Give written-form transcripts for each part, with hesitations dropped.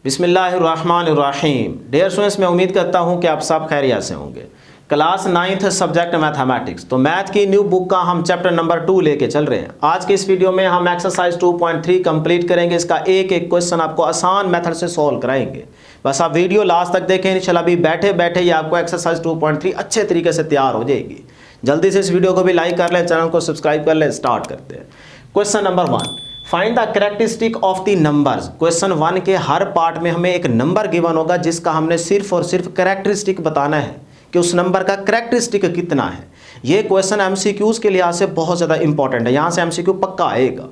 बिस्मिल्लाहिर्रहमानिर्रहीम। Dear students, मैं उम्मीद करता हूं कि आप सब खैरियत से होंगे। क्लास 9th सब्जेक्ट मैथमेटिक्स, तो मैथ की न्यू बुक का हम चैप्टर नंबर 2 लेके चल रहे हैं। आज के इस वीडियो में हम एक्सरसाइज 2.3 कंप्लीट करेंगे। इसका एक एक क्वेश्चन आपको आसान मेथड से सॉल्व कराएंगे। बस आप वीडियो लास्ट तक देखें, इंशाल्लाह अभी बैठे बैठे ही आपको एक्सरसाइज 2.3 अच्छे तरीके से तैयार हो जाएगी। जल्दी से इस वीडियो को भी लाइक कर लें, चैनल को सब्सक्राइब कर लें। स्टार्ट करते हैं। Question number 1, find the characteristic of the numbers. Question 1 के हर पार्ट में हमें एक नंबर गिवन होगा जिसका हमने सिर्फ और सिर्फ कैरेक्टरिस्टिक बताना है कि उस नंबर का कैरेक्टरिस्टिक कितना है। ये क्वेश्चन एमसीक्यूज के लिहाज से बहुत ज़्यादा इंपॉर्टेंट है, यहाँ से एमसीक्यू पक्का आएगा।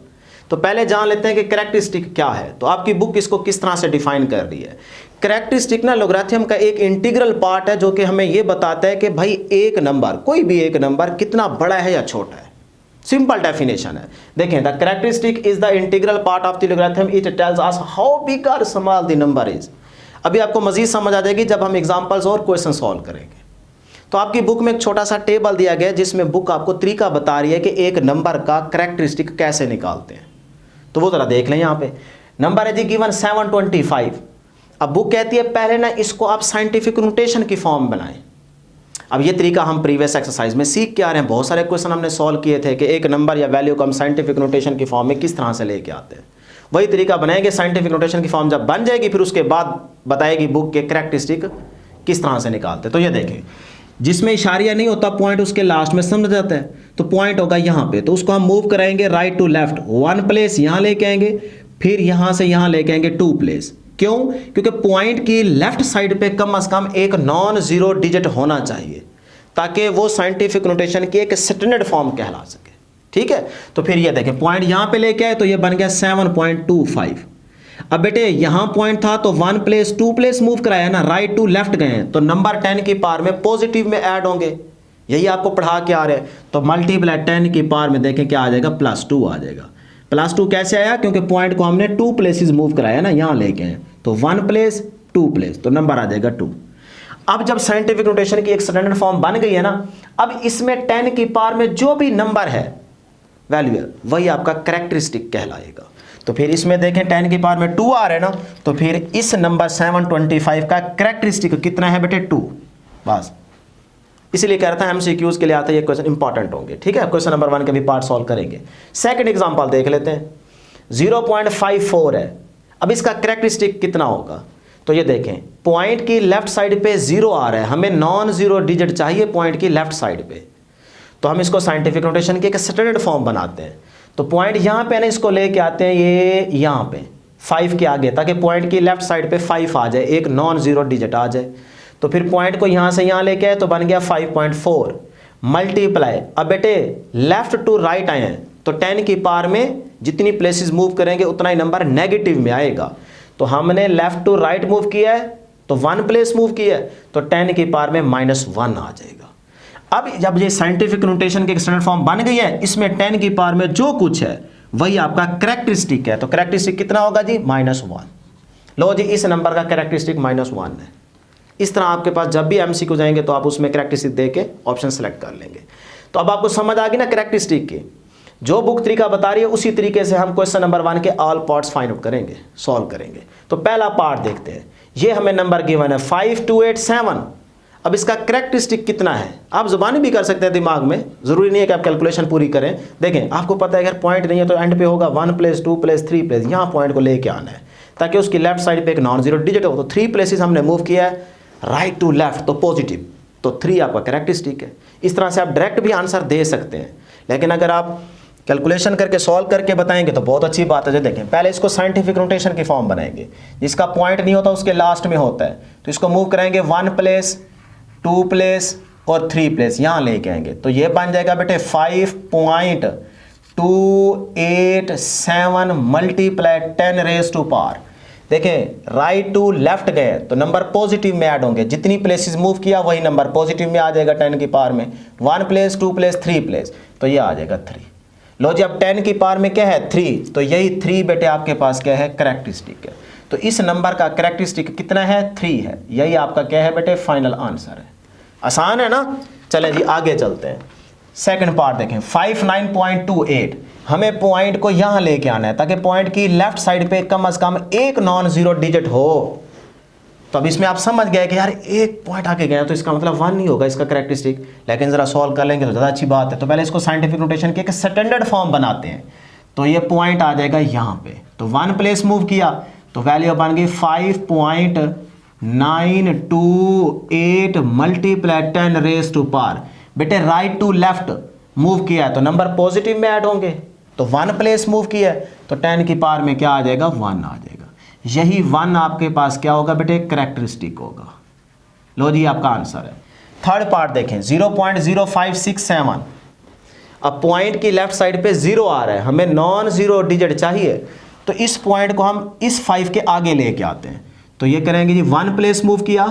तो पहले जान लेते हैं कि कैरेक्टरिस्टिक क्या है। तो आपकी बुक इसको किस तरह से डिफाइन कर रही है। कैरेक्टरिस्टिक ना लोगरिथम का एक इंटीग्रल पार्ट है जो कि हमें ये बताता है कि भाई एक नंबर, कोई भी एक नंबर कितना बड़ा है या छोटा है। सिंपल डेफिनेशन है। देखें, the characteristic is the integral part of the logarithm. It tells us how big और स्मॉल द नंबर इज। अभी आपको मजीद समझ आ जाएगी जब हम एग्जांपल्स और क्वेश्चन सॉल्व करेंगे। तो आपकी बुक में एक छोटा सा टेबल दिया गया है जिसमें बुक आपको तरीका बता रही है कि एक नंबर का कैरेक्टरिस्टिक कैसे निकालते हैं। तो वो जरा देख लें। यहाँ पे नंबर है जी गिवन 725। अब बुक कहती है पहले ना इसको आप साइंटिफिक नोटेशन की फॉर्म बनाएं। अब ये तरीका हम प्रीवियस एक्सरसाइज में सीख के आ रहे हैं। बहुत सारे क्वेश्चन हमने सॉल्व किए थे कि एक नंबर या वैल्यू को हम साइंटिफिक नोटेशन की फॉर्म में किस तरह से लेके आते हैं। वही तरीका बनाएंगे। साइंटिफिक नोटेशन की फॉर्म जब बन जाएगी फिर उसके बाद बताएगी बुक के कैरेक्टरिस्टिक किस तरह से निकालते हैं। तो ये देखें, जिसमें इशारिया नहीं होता पॉइंट उसके लास्ट में समझ जाता है। तो पॉइंट होगा यहाँ पे, तो उसको हम मूव कराएंगे राइट टू लेफ्ट। 1 प्लेस यहाँ लेके आएंगे, फिर यहाँ से यहाँ लेके आएंगे 2 प्लेस। क्यों? क्योंकि पॉइंट की लेफ्ट साइड पे कम से कम एक नॉन जीरो डिजिट होना चाहिए ताकि वो साइंटिफिक नोटेशन की एक स्टैंडर्ड फॉर्म कहला सके। ठीक है, तो फिर ये देखें पॉइंट यहाँ पे लेके आए तो ये बन गया 7.25। अब बेटे यहाँ पॉइंट था तो 1 प्लेस 2 प्लेस मूव कराया ना, राइट टू लेफ्ट गए हैं तो नंबर 10 की पावर में पॉजिटिव में ऐड होंगे। यही आपको पढ़ा के आ रहे हैं। तो मल्टीप्लाई 10 की पावर में देखें क्या आ जाएगा, +2 आ जाएगा। +2 कैसे आया? क्योंकि पॉइंट को हमने 2 प्लेसेस मूव कराया ना, यहाँ लेके हैं तो 1 प्लेस 2 प्लेस तो नंबर आ जाएगा 2। अब जब साइंटिफिक नोटेशन की एक स्टैंडर्ड फॉर्म बन गई है ना, अब इसमें 10 की पावर में जो भी नंबर है वैल्यू है वही आपका कैरेक्टरिस्टिक कहलाएगा। तो फिर इसमें देखें 10 की पावर में 2 आ रहे हैं ना, तो फिर इस नंबर 725 का कैरेक्टरिस्टिक कितना है बेटे? 2। बस इसलिए कह रहा था एमसीक्यूज के लिए आता है ये क्वेश्चन इंपॉर्टेंट होंगे। ठीक है, क्वेश्चन नंबर 1 के भी पार्ट सॉल्व करेंगे। सेकंड एग्जांपल देख लेते हैं। 0.54 है। अब इसका कैरेक्टरिस्टिक कितना होगा? तो ये देखें पॉइंट की लेफ्ट साइड पे 0 आ रहा है, हमें नॉन जीरो डिजिट चाहिए पॉइंट की लेफ्ट साइड पे। तो हम इसको साइंटिफिक नोटेशन की एक स्टैंडर्ड फॉर्म बनाते हैं। तो पॉइंट यहाँ पे ना इसको लेके आते हैं ये यहाँ पे 5 के आगे, ताकि पॉइंट की लेफ्ट साइड पे 5 आ जाए, एक नॉन जीरो डिजिट आ जाए। तो फिर पॉइंट को यहाँ से यहाँ लेके आए तो बन गया 5.4 मल्टीप्लाई। अब बेटे लेफ्ट टू राइट आए हैं तो 10 की पावर में जितनी प्लेसेस मूव करेंगे उतना ही नंबर नेगेटिव में आएगा। तो हमने लेफ्ट टू राइट मूव किया है तो 1 प्लेस मूव किया है तो 10 की पावर में -1 आ जाएगा। अब जब ये साइंटिफिक नोटेशन की स्टैंडर्ड फॉर्म बन गई है, इसमें 10 की पावर में जो कुछ है वही आपका कैरेक्टरिस्टिक है। तो कैरेक्टरिस्टिक कितना होगा जी? -1। लो जी, इस नंबर का कैरेक्टरिस्टिक -1 है। इस तरह आपके पास जब भी एमसीक्यू जाएंगे तो आप उसमें कैरेक्टरिस्टिक दे के ऑप्शन सेलेक्ट कर लेंगे। तो अब आपको समझ आ गई ना कैरेक्टरिस्टिक की। जो बुक तरीका बता रही है उसी तरीके से हम क्वेश्चन नंबर 1 के ऑल पार्ट्स फाइंड आउट करेंगे, सॉल्व करेंगे। तो पहला पार्ट देखते हैं। ये हमें नंबर गिवन है 5287। अब इसका कैरेक्टरिस्टिक कितना है? आप जुबानी भी कर सकते हैं दिमाग में, जरूरी नहीं है कि आप कैलकुलेशन पूरी करें। देखें आपको पता है अगर पॉइंट नहीं है तो एंड पे होगा 1 प्लेस 2 प्लेस 3 प्लेस, यहाँ पॉइंट को लेके आना है ताकि उसकी लेफ्ट साइड पे एक नॉन जीरो डिजिट हो। तो 3 प्लेसेस हमने मूव किया है राइट टू लेफ्ट तो पॉजिटिव, तो 3 आपका कैरेक्टरिस्टिक है। इस तरह से आप डायरेक्ट भी आंसर दे सकते हैं, लेकिन अगर आप कैलकुलेशन करके सॉल्व करके बताएंगे तो बहुत अच्छी बात है। जो देखें पहले इसको साइंटिफिक नोटेशन की फॉर्म बनाएंगे, जिसका पॉइंट नहीं होता उसके लास्ट में होता है। तो इसको मूव कराएंगे 1 प्लेस 2 प्लेस और 3 प्लेस, यहाँ लेके आएंगे तो ये बन जाएगा बेटे 5.287 मल्टीप्लाई 10 रेज़ टू पावर। देखें राइट टू लेफ्ट गए तो नंबर पॉजिटिव में ऐड होंगे, जितनी प्लेसेस मूव किया वही नंबर पॉजिटिव में आ जाएगा 10 की पावर में। 1 प्लेस 2 प्लेस 3 प्लेस तो ये आ जाएगा 3। लो जी, अब 10 की पावर में क्या है? 3। तो यही 3 बेटे आपके पास क्या है? कैरेक्टरिस्टिक है। तो इस नंबर का कैरेक्टरिस्टिक कितना है? 3 है। यही आपका क्या है बेटे? फाइनल आंसर है। आसान है ना? चलें जी आगे चलते हैं। सेकंड पार्ट देखें 59.28। हमें पॉइंट को यहाँ लेके आना है ताकि पॉइंट की लेफ्ट साइड पे कम से कम एक नॉन जीरो डिजिट हो। तो अब इसमें आप समझ गए कि यार एक पॉइंट आके गया तो इसका मतलब 1 नहीं होगा इसका कैरेक्टरिस्टिक, लेकिन ज़रा सॉल्व कर लेंगे तो ज़्यादा अच्छी बात है। तो पहले इसको साइंटिफिक नोटेशन के एक स्टैंडर्ड फॉर्म बनाते हैं। तो ये पॉइंट आ जाएगा यहाँ पे, तो 1 प्लेस मूव किया तो वैल्यू बन गई 5.928 मल्टीप्लाई 10 रेज टू पावर। बेटे राइट टू लेफ्ट मूव किया है तो नंबर पॉजिटिव में ऐड होंगे, तो 1 प्लेस मूव किया है तो 10 की पावर में क्या आ जाएगा 1 आ जाएगा। यही 1 आपके पास क्या होगा बेटे कैरेक्टरिस्टिक होगा। लो जी आपका आंसर है। थर्ड पार्ट देखें 0.0567। अब पॉइंट की लेफ्ट साइड पे 0 आ रहा है, हमें नॉन जीरो डिजिट चाहिए, तो इस पॉइंट को हम इस 5 के आगे लेके आते हैं। तो ये करेंगे जी 1 प्लेस मूव किया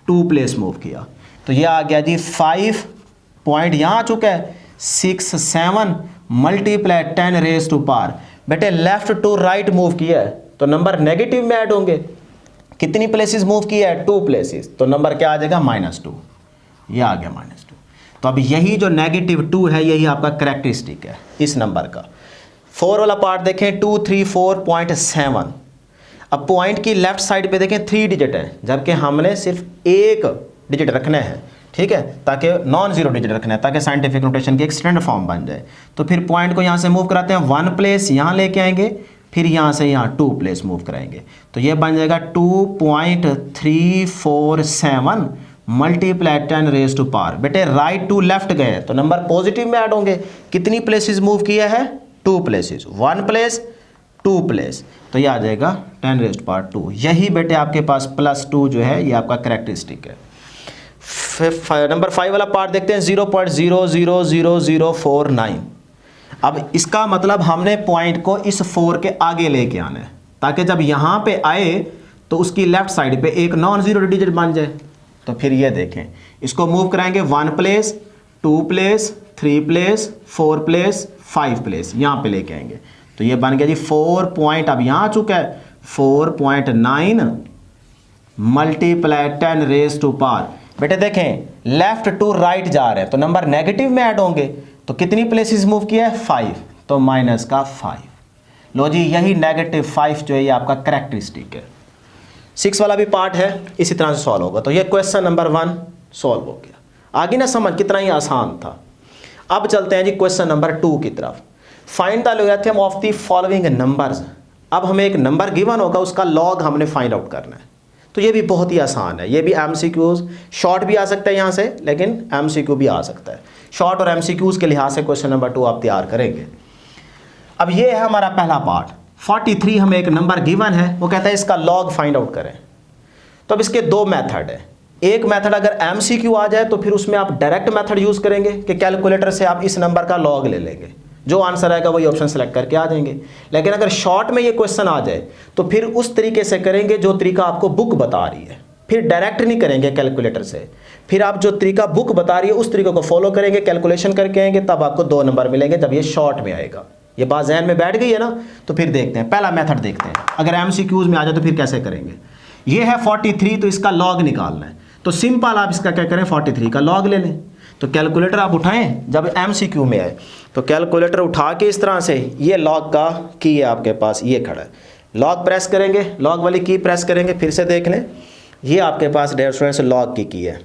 2 प्लेस मूव किया तो ये आ गया जी 5 पॉइंट यहाँ आ चुका है 67 मल्टीप्लाई 10 रेज टू पावर। बेटे लेफ्ट टू राइट मूव किया है तो नंबर नेगेटिव में ऐड होंगे। कितनी प्लेसेस मूव किया है 2 प्लेसेस, तो नंबर क्या आ जाएगा -2। ये आ गया -2। तो अब यही जो -2 है यही आपका कैरेक्टरिस्टिक है इस नंबर का। 4 वाला पार्ट देखें 234.7। अब पॉइंट की लेफ्ट साइड पे देखें 3 डिजिट है, जबकि हमने सिर्फ एक डिजिट रखना है, ठीक है, ताकि नॉन जीरो डिजिट रखना है ताकि साइंटिफिक नोटेशन की एक स्टैंडर्ड फॉर्म बन जाए। तो फिर पॉइंट को यहाँ से मूव कराते हैं 1 प्लेस यहाँ लेके आएंगे, फिर यहाँ से यहाँ 2 प्लेस मूव कराएंगे तो ये बन जाएगा 2.347 मल्टीप्लाई 10 रेज टू पावर। बेटे राइट टू लेफ्ट गए तो नंबर पॉजिटिव में ऐड होंगे। कितनी प्लेसेस मूव किया है 2 प्लेसेस, 1 प्लेस 2 प्लेस, तो ये आ जाएगा 10 रेज टू पावर 2। यही बेटे आपके पास +2 जो है ये आपका कैरेक्टरिस्टिक है। नंबर 5 वाला पार्ट देखते हैं 0.000049। अब इसका मतलब हमने पॉइंट को इस 4 के आगे लेके आना है ताकि जब यहाँ पे आए तो उसकी लेफ्ट साइड पे एक नॉन जीरो डिजिट बन जाए। तो फिर ये देखें इसको मूव कराएंगे 1 place 2 place 3 place 4 place 5 place यहाँ पे लेके आएंगे तो ये बन गया जी 4 पॉइंट, अब यहाँ आ चुका है 4.9 मल्टीप्लाई 10 रेज टू पावर। बेटे देखें लेफ्ट टू राइट जा रहे हैं तो नंबर नेगेटिव में ऐड होंगे, तो कितनी प्लेसेस मूव किया है 5, तो -5। लो जी यही -5 जो है ये आपका कैरेक्टरिस्टिक है। 6 वाला भी पार्ट है इसी तरह से सॉल्व होगा। तो ये क्वेश्चन नंबर 1 सॉल्व हो गया। आगे ना समझ कितना ही आसान था। अब चलते हैं जी क्वेश्चन नंबर 2 की तरफ। Find the logarithm of the following numbers. अब हमें एक नंबर गिवन होगा उसका लॉग हमने फाइंड आउट करना है। तो ये भी बहुत ही आसान है, ये भी MCQs शॉर्ट भी आ सकता है यहाँ से, लेकिन MCQ भी आ सकता है। शॉर्ट और MCQs के लिहाज से क्वेश्चन नंबर 2 आप तैयार करेंगे। अब ये है हमारा पहला पार्ट 43, हमें एक नंबर गिवन है, वो कहता है इसका लॉग फाइंड आउट करें। तो अब इसके 2 मेथड है। एक मेथड अगर MCQ आ जाए तो फिर उसमें आप डायरेक्ट मेथड यूज़ करेंगे कि कैलकुलेटर से आप इस नंबर का लॉग ले लेंगे, जो आंसर आएगा वही ऑप्शन सेलेक्ट करके आ जाएंगे। लेकिन अगर शॉर्ट में ये क्वेश्चन आ जाए तो फिर उस तरीके से करेंगे जो तरीका आपको बुक बता रही है, फिर डायरेक्ट नहीं करेंगे कैलकुलेटर से। फिर आप जो तरीका बुक बता रही है उस तरीके को फॉलो करेंगे, कैलकुलेशन करके आएंगे, तब आपको 2 नंबर मिलेंगे जब ये शॉर्ट में आएगा। ये बात ज़हन में बैठ गई है ना। तो फिर देखते हैं पहला मेथड देखते हैं, अगर MCQs में आ जाए तो फिर कैसे करेंगे। ये है 43, तो इसका लॉग निकालना है। तो सिंपल आप इसका क्या करें 43 का लॉग ले लें। तो कैलकुलेटर आप उठाएं जब MCQ में आए तो कैलकुलेटर उठा के इस तरह से ये लॉग का की है आपके पास, ये खड़ा है, लॉग प्रेस करेंगे, लॉग वाली की प्रेस करेंगे, फिर से देख लें ये आपके पास डेयर स्टूडेंट्स लॉग की है,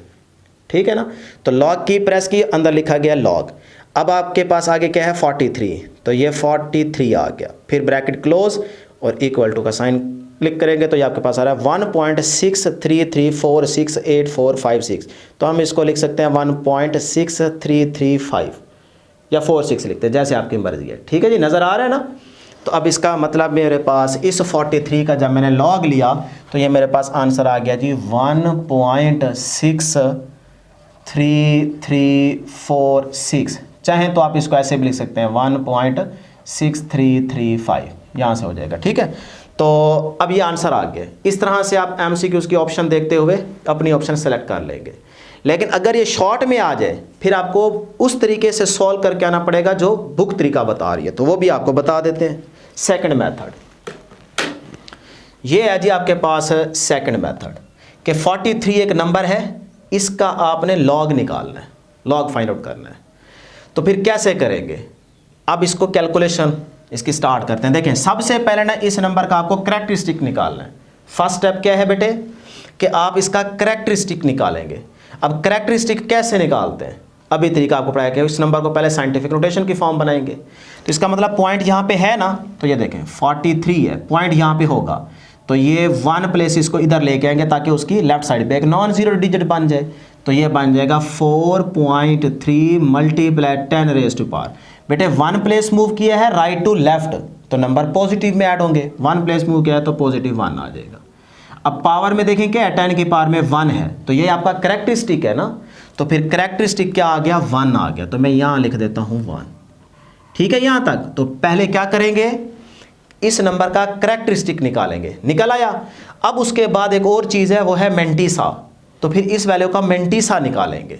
ठीक है ना। तो लॉग की प्रेस की, अंदर लिखा गया लॉग। अब आपके पास आगे क्या है 43, तो ये 43 आ गया, फिर ब्रैकेट क्लोज और इक्वल टू का साइन क्लिक करेंगे तो ये आपके पास आ रहा है 1.63346845। तो हम इसको लिख सकते हैं 1.6335 या 46 लिखते हैं, जैसे आपकी मर्जी है, ठीक है जी। नज़र आ रहा है ना। तो अब इसका मतलब मेरे पास इस 43 का जब मैंने लॉग लिया तो ये मेरे पास आंसर आ गया जी 1.6336। चाहें तो आप इसको ऐसे भी लिख सकते हैं 1.6335, यहाँ से हो जाएगा, ठीक है। तो अब ये आंसर आ गया। इस तरह से आप MCQs की ऑप्शन देखते हुए अपनी ऑप्शन सेलेक्ट कर लेंगे। लेकिन अगर ये शॉर्ट में आ जाए फिर आपको उस तरीके से सॉल्व करके आना पड़ेगा जो बुक तरीका बता रही है, तो वो भी आपको बता देते हैं। सेकंड मेथड ये है जी आपके पास सेकंड मेथड कि 43 एक नंबर है, इसका आपने लॉग निकालना है, लॉग फाइंड आउट करना है। तो फिर कैसे करेंगे, अब इसको कैलकुलेशन इसकी स्टार्ट करते हैं। देखें सबसे पहले ना इस नंबर का आपको कैरेक्टरिस्टिक निकालना है। फर्स्ट स्टेप क्या है बेटे कि आप इसका कैरेक्टरिस्टिक निकालेंगे। अब कैरेक्टरिस्टिक कैसे निकालते हैं, अभी तरीका आपको पढ़ाया गया। इस नंबर को पहले साइंटिफिक नोटेशन की फॉर्म बनाएंगे। तो इसका मतलब पॉइंट यहाँ पे है ना, तो ये देखें 43 है, पॉइंट यहाँ पे होगा तो ये 1 प्लेस इसको इधर लेके आएंगे ताकि उसकी लेफ्ट साइड पे एक नॉन जीरो डिजिट बन जाए। तो ये बन जाएगा 4.3 मल्टीप्लाई 10 रेज़ टू पावर। बेटे 1 प्लेस मूव किया है राइट टू लेफ्ट तो नंबर पॉजिटिव में ऐड होंगे, 1 प्लेस मूव किया है तो पॉजिटिव 1 आ जाएगा। अब पावर में देखें क्या है, 10 की पावर में 1 है तो ये आपका कैरेक्टरिस्टिक है ना, तो फिर कैरेक्टरिस्टिक क्या आ गया, 1 आ गया। तो मैं यहाँ लिख देता हूँ 1। ठीक है यहाँ तक। तो पहले क्या करेंगे, इस नंबर का कैरेक्टरिस्टिक निकालेंगे, निकल आया। अब उसके बाद एक और चीज़ है वो है मेंटीसा, तो फिर इस वैल्यू का मेंटीसा निकालेंगे।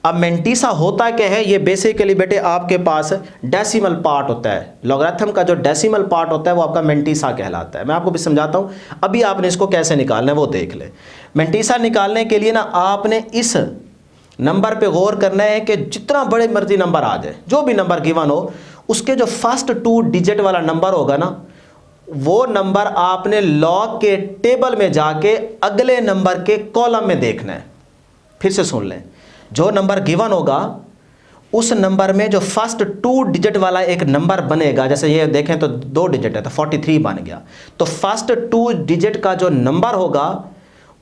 अब मेंटीसा होता क्या है, ये बेसिकली बेटे आपके पास डेसिमल पार्ट होता है, लॉगरिथम का जो डेसिमल पार्ट होता है वो आपका मेंटीसा कहलाता है। मैं आपको भी समझाता हूँ, अभी आपने इसको कैसे निकालना है वो देख ले। मेंटीसा निकालने के लिए ना आपने इस नंबर पे गौर करना है कि जितना बड़े मर्जी नंबर आ जाए, जो भी नंबर गिवन हो, उसके जो फर्स्ट 2 डिजिट वाला नंबर होगा ना, वो नंबर आपने लॉग के टेबल में जाके अगले नंबर के कॉलम में देखना है। फिर से सुन लें, जो नंबर गिवन होगा उस नंबर में जो फर्स्ट 2 डिजिट वाला एक नंबर बनेगा, जैसे ये देखें तो 2 डिजिट है तो 43 बन गया, तो फर्स्ट 2 डिजिट का जो नंबर होगा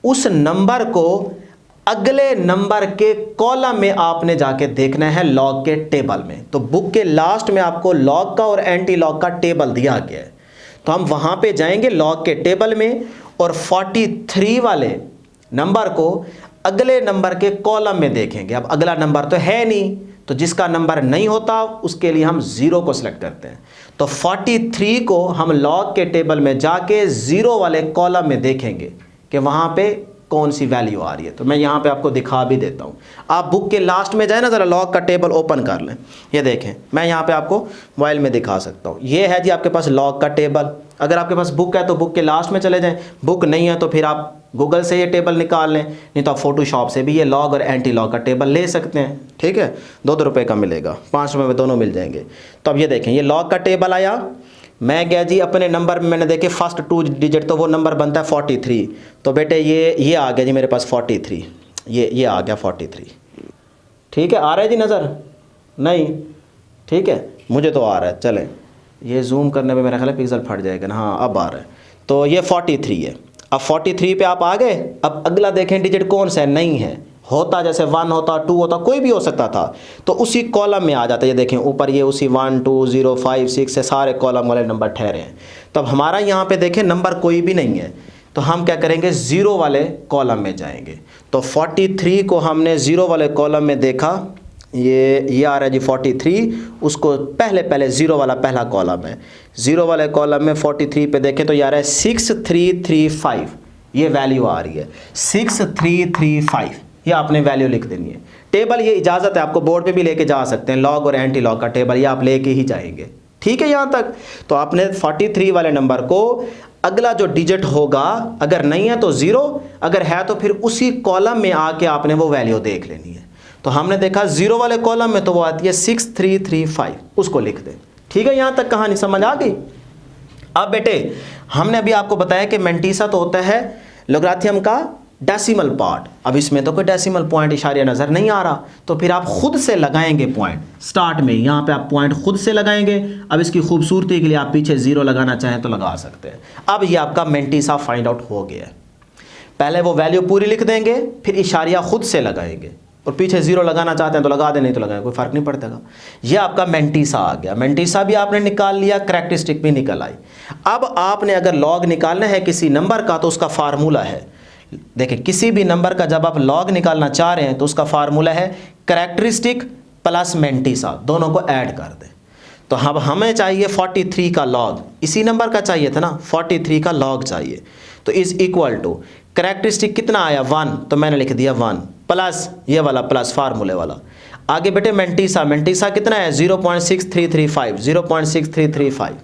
उस नंबर को अगले नंबर के कॉलम में आपने जाके देखना है लॉग के टेबल में। तो बुक के लास्ट में आपको लॉग का और एंटी लॉग का टेबल दिया गया है, तो हम वहां पे जाएंगे लॉग के टेबल में और 43 वाले नंबर को अगले नंबर के कॉलम में देखेंगे। अब अगला नंबर तो है नहीं, तो जिसका नंबर नहीं होता उसके लिए हम 0 को सिलेक्ट करते हैं। तो 43 को हम लॉग के टेबल में जाके 0 वाले कॉलम में देखेंगे कि वहां पे कौन सी वैल्यू आ रही है। तो मैं यहाँ पे आपको दिखा भी देता हूँ। आप बुक के लास्ट में जाए ना, ज़रा लॉग का टेबल ओपन कर लें। ये देखें, मैं यहाँ पे आपको मोबाइल में दिखा सकता हूँ। ये है जी आपके पास लॉग का टेबल। अगर आपके पास बुक है तो बुक के लास्ट में चले जाएं, बुक नहीं है तो फिर आप गूगल से ये टेबल निकाल लें, नहीं तो आप फोटोशॉप से भी ये लॉग और एंटी लॉग का टेबल ले सकते हैं। ठीक है, 2-2 रुपये का मिलेगा, 5 रुपये में दोनों मिल जाएंगे। तो अब ये देखें, ये लॉग का टेबल आया, मैं गया जी अपने नंबर में, मैंने देखे फर्स्ट 2 डिजिट तो वो नंबर बनता है 43। तो बेटे ये आ गया जी मेरे पास 43, ये आ गया 43। ठीक है, आ रहा है जी नज़र? नहीं, ठीक है, मुझे तो आ रहा है। चलें, ये जूम करने में मेरा ख्याल है पिक्सल फट जाएगा ना। हाँ अब आ रहा है। तो ये 43 है। अब 43 पे आप आ गए। अब अगला देखें डिजिट कौन सा है, नहीं है, होता जैसे 1 होता, 2 होता, कोई भी हो सकता था, तो उसी कॉलम में आ जाता है। ये देखें ऊपर ये उसी 1 2 0 5 6 से सारे कॉलम वाले नंबर ठहरे हैं। तब हमारा यहाँ पे देखें नंबर कोई भी नहीं है, तो हम क्या करेंगे, 0 वाले कॉलम में जाएंगे। तो 43 को हमने 0 वाले कॉलम में देखा, ये आ रहा है जी 43, उसको पहले 0 वाला पहला कॉलम है। 0 वाले कॉलम में 43 पे देखें तो ये आ रहा है 6335, ये वैल्यू आ रही है 6335। ये आपने वैल्यू लिख देनी है। टेबल ये इजाज़त है, आपको बोर्ड पे भी लेके जा सकते हैं, लॉग और एंटी लॉग का टेबल ये आप लेके ही जाएंगे। ठीक है यहाँ तक। तो आपने 43 वाले नंबर को अगला जो डिजिट होगा, अगर नहीं है तो 0, अगर है तो फिर उसी कॉलम में आके आपने वो वैल्यू देख लेनी है। तो हमने देखा 0 वाले कॉलम में तो वो आती है 6335, उसको लिख दें। ठीक है, यहाँ तक कहानी समझ आ गई। अब बेटे हमने अभी आपको बताया कि मेंटीसा तो होता है लॉगरिथम का डेसिमल पार्ट। अब इसमें तो कोई डेसिमल पॉइंट इशारिया नज़र नहीं आ रहा, तो फिर आप खुद से लगाएंगे पॉइंट। स्टार्ट में यहाँ पे आप पॉइंट खुद से लगाएंगे। अब इसकी खूबसूरती के लिए आप पीछे 0 लगाना चाहें तो लगा सकते हैं। अब ये आपका मेंटीसा फाइंड आउट हो गया है। पहले वो वैल्यू पूरी लिख देंगे, फिर इशारिया खुद से लगाएंगे, और पीछे 0 लगाना चाहते हैं तो लगा दें, नहीं तो लगाएं, कोई फ़र्क नहीं पड़ता। ये आपका मेंटीसा आ गया। मेंटीसा भी आपने निकाल लिया, कैरेक्टरिस्टिक भी निकल आई। अब आपने अगर लॉग निकालना है किसी नंबर का तो उसका फार्मूला है, देखिए किसी भी नंबर का जब आप लॉग निकालना चाह रहे हैं तो उसका फार्मूला है कैरेक्टरिस्टिक प्लस मेंटीसा, दोनों को ऐड कर दें। तो अब हमें चाहिए 43 का लॉग, इसी नंबर का चाहिए था ना, 43 का लॉग चाहिए। तो इज़ इक्वल टू कैरेक्टरिस्टिक कितना आया 1, तो मैंने लिख दिया 1 प्लस ये वाला प्लस फार्मूले वाला। आगे बेटे मेंटीसा कितना है 0.6335, 0.6335।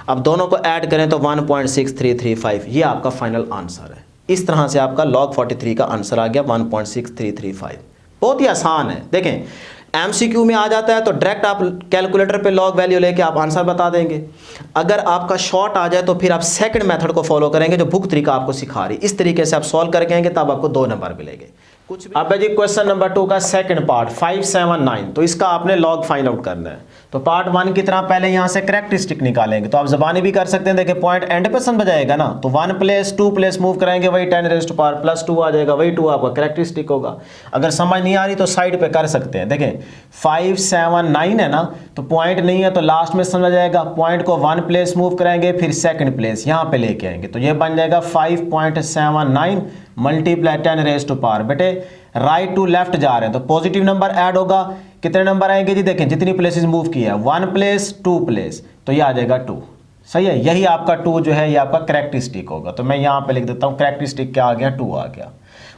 अब दोनों को ऐड करें तो 1.6335, ये आपका फाइनल आंसर है। इस तरह से आपका लॉग 43 का आंसर आ गया 1.6335। बहुत ही आसान है। देखें एमसीक्यू में आ जाता है तो डायरेक्ट आप कैलकुलेटर पे लॉग वैल्यू लेके आप आंसर बता देंगे। अगर आपका शॉर्ट आ जाए तो फिर आप सेकंड मेथड को फॉलो करेंगे जो बुक तरीका आपको सिखा रही, इस तरीके से आप सॉल्व करके आएंगे तब आपको 2 नंबर मिलेंगे। कुछ भी। अब जी क्वेश्चन नंबर 2 का सेकंड पार्ट 579, तो इसका आपने लॉग फाइंड आउट करना है। तो पार्ट 1 की तरह पहले यहाँ से कैरेक्टरिस्टिक निकालेंगे, तो आप ज़बानी भी कर सकते हैं। देखिए पॉइंट एंड पे समझ जाएगा ना, तो 1 प्लेस 2 प्लेस मूव कराएंगे वही 10⁻² आ जाएगा, वही 2 आपका कैरेक्टरिस्टिक होगा। अगर समझ नहीं आ रही तो साइड पे कर सकते हैं। देखें 579 है ना, तो पॉइंट नहीं है तो लास्ट में समझ जाएगा। पॉइंट को 1 प्लेस मूव कराएंगे फिर सेकंड प्लेस यहाँ पे लेके आएंगे, तो ये बन जाएगा 5.79 मल्टीप्लाई 10⁻²। बेटे राइट टू लेफ्ट जा रहे हैं तो पॉजिटिव नंबर ऐड होगा। कितने नंबर आएंगे जी, देखें जितनी प्लेसेस मूव किया है 1 प्लेस 2 प्लेस, तो ये आ जाएगा 2। सही है, यही आपका 2 जो है ये आपका कैरेक्टरिस्टिक होगा। तो मैं यहाँ पे लिख देता हूँ कैरेक्टरिस्टिक क्या आ गया, 2 आ गया।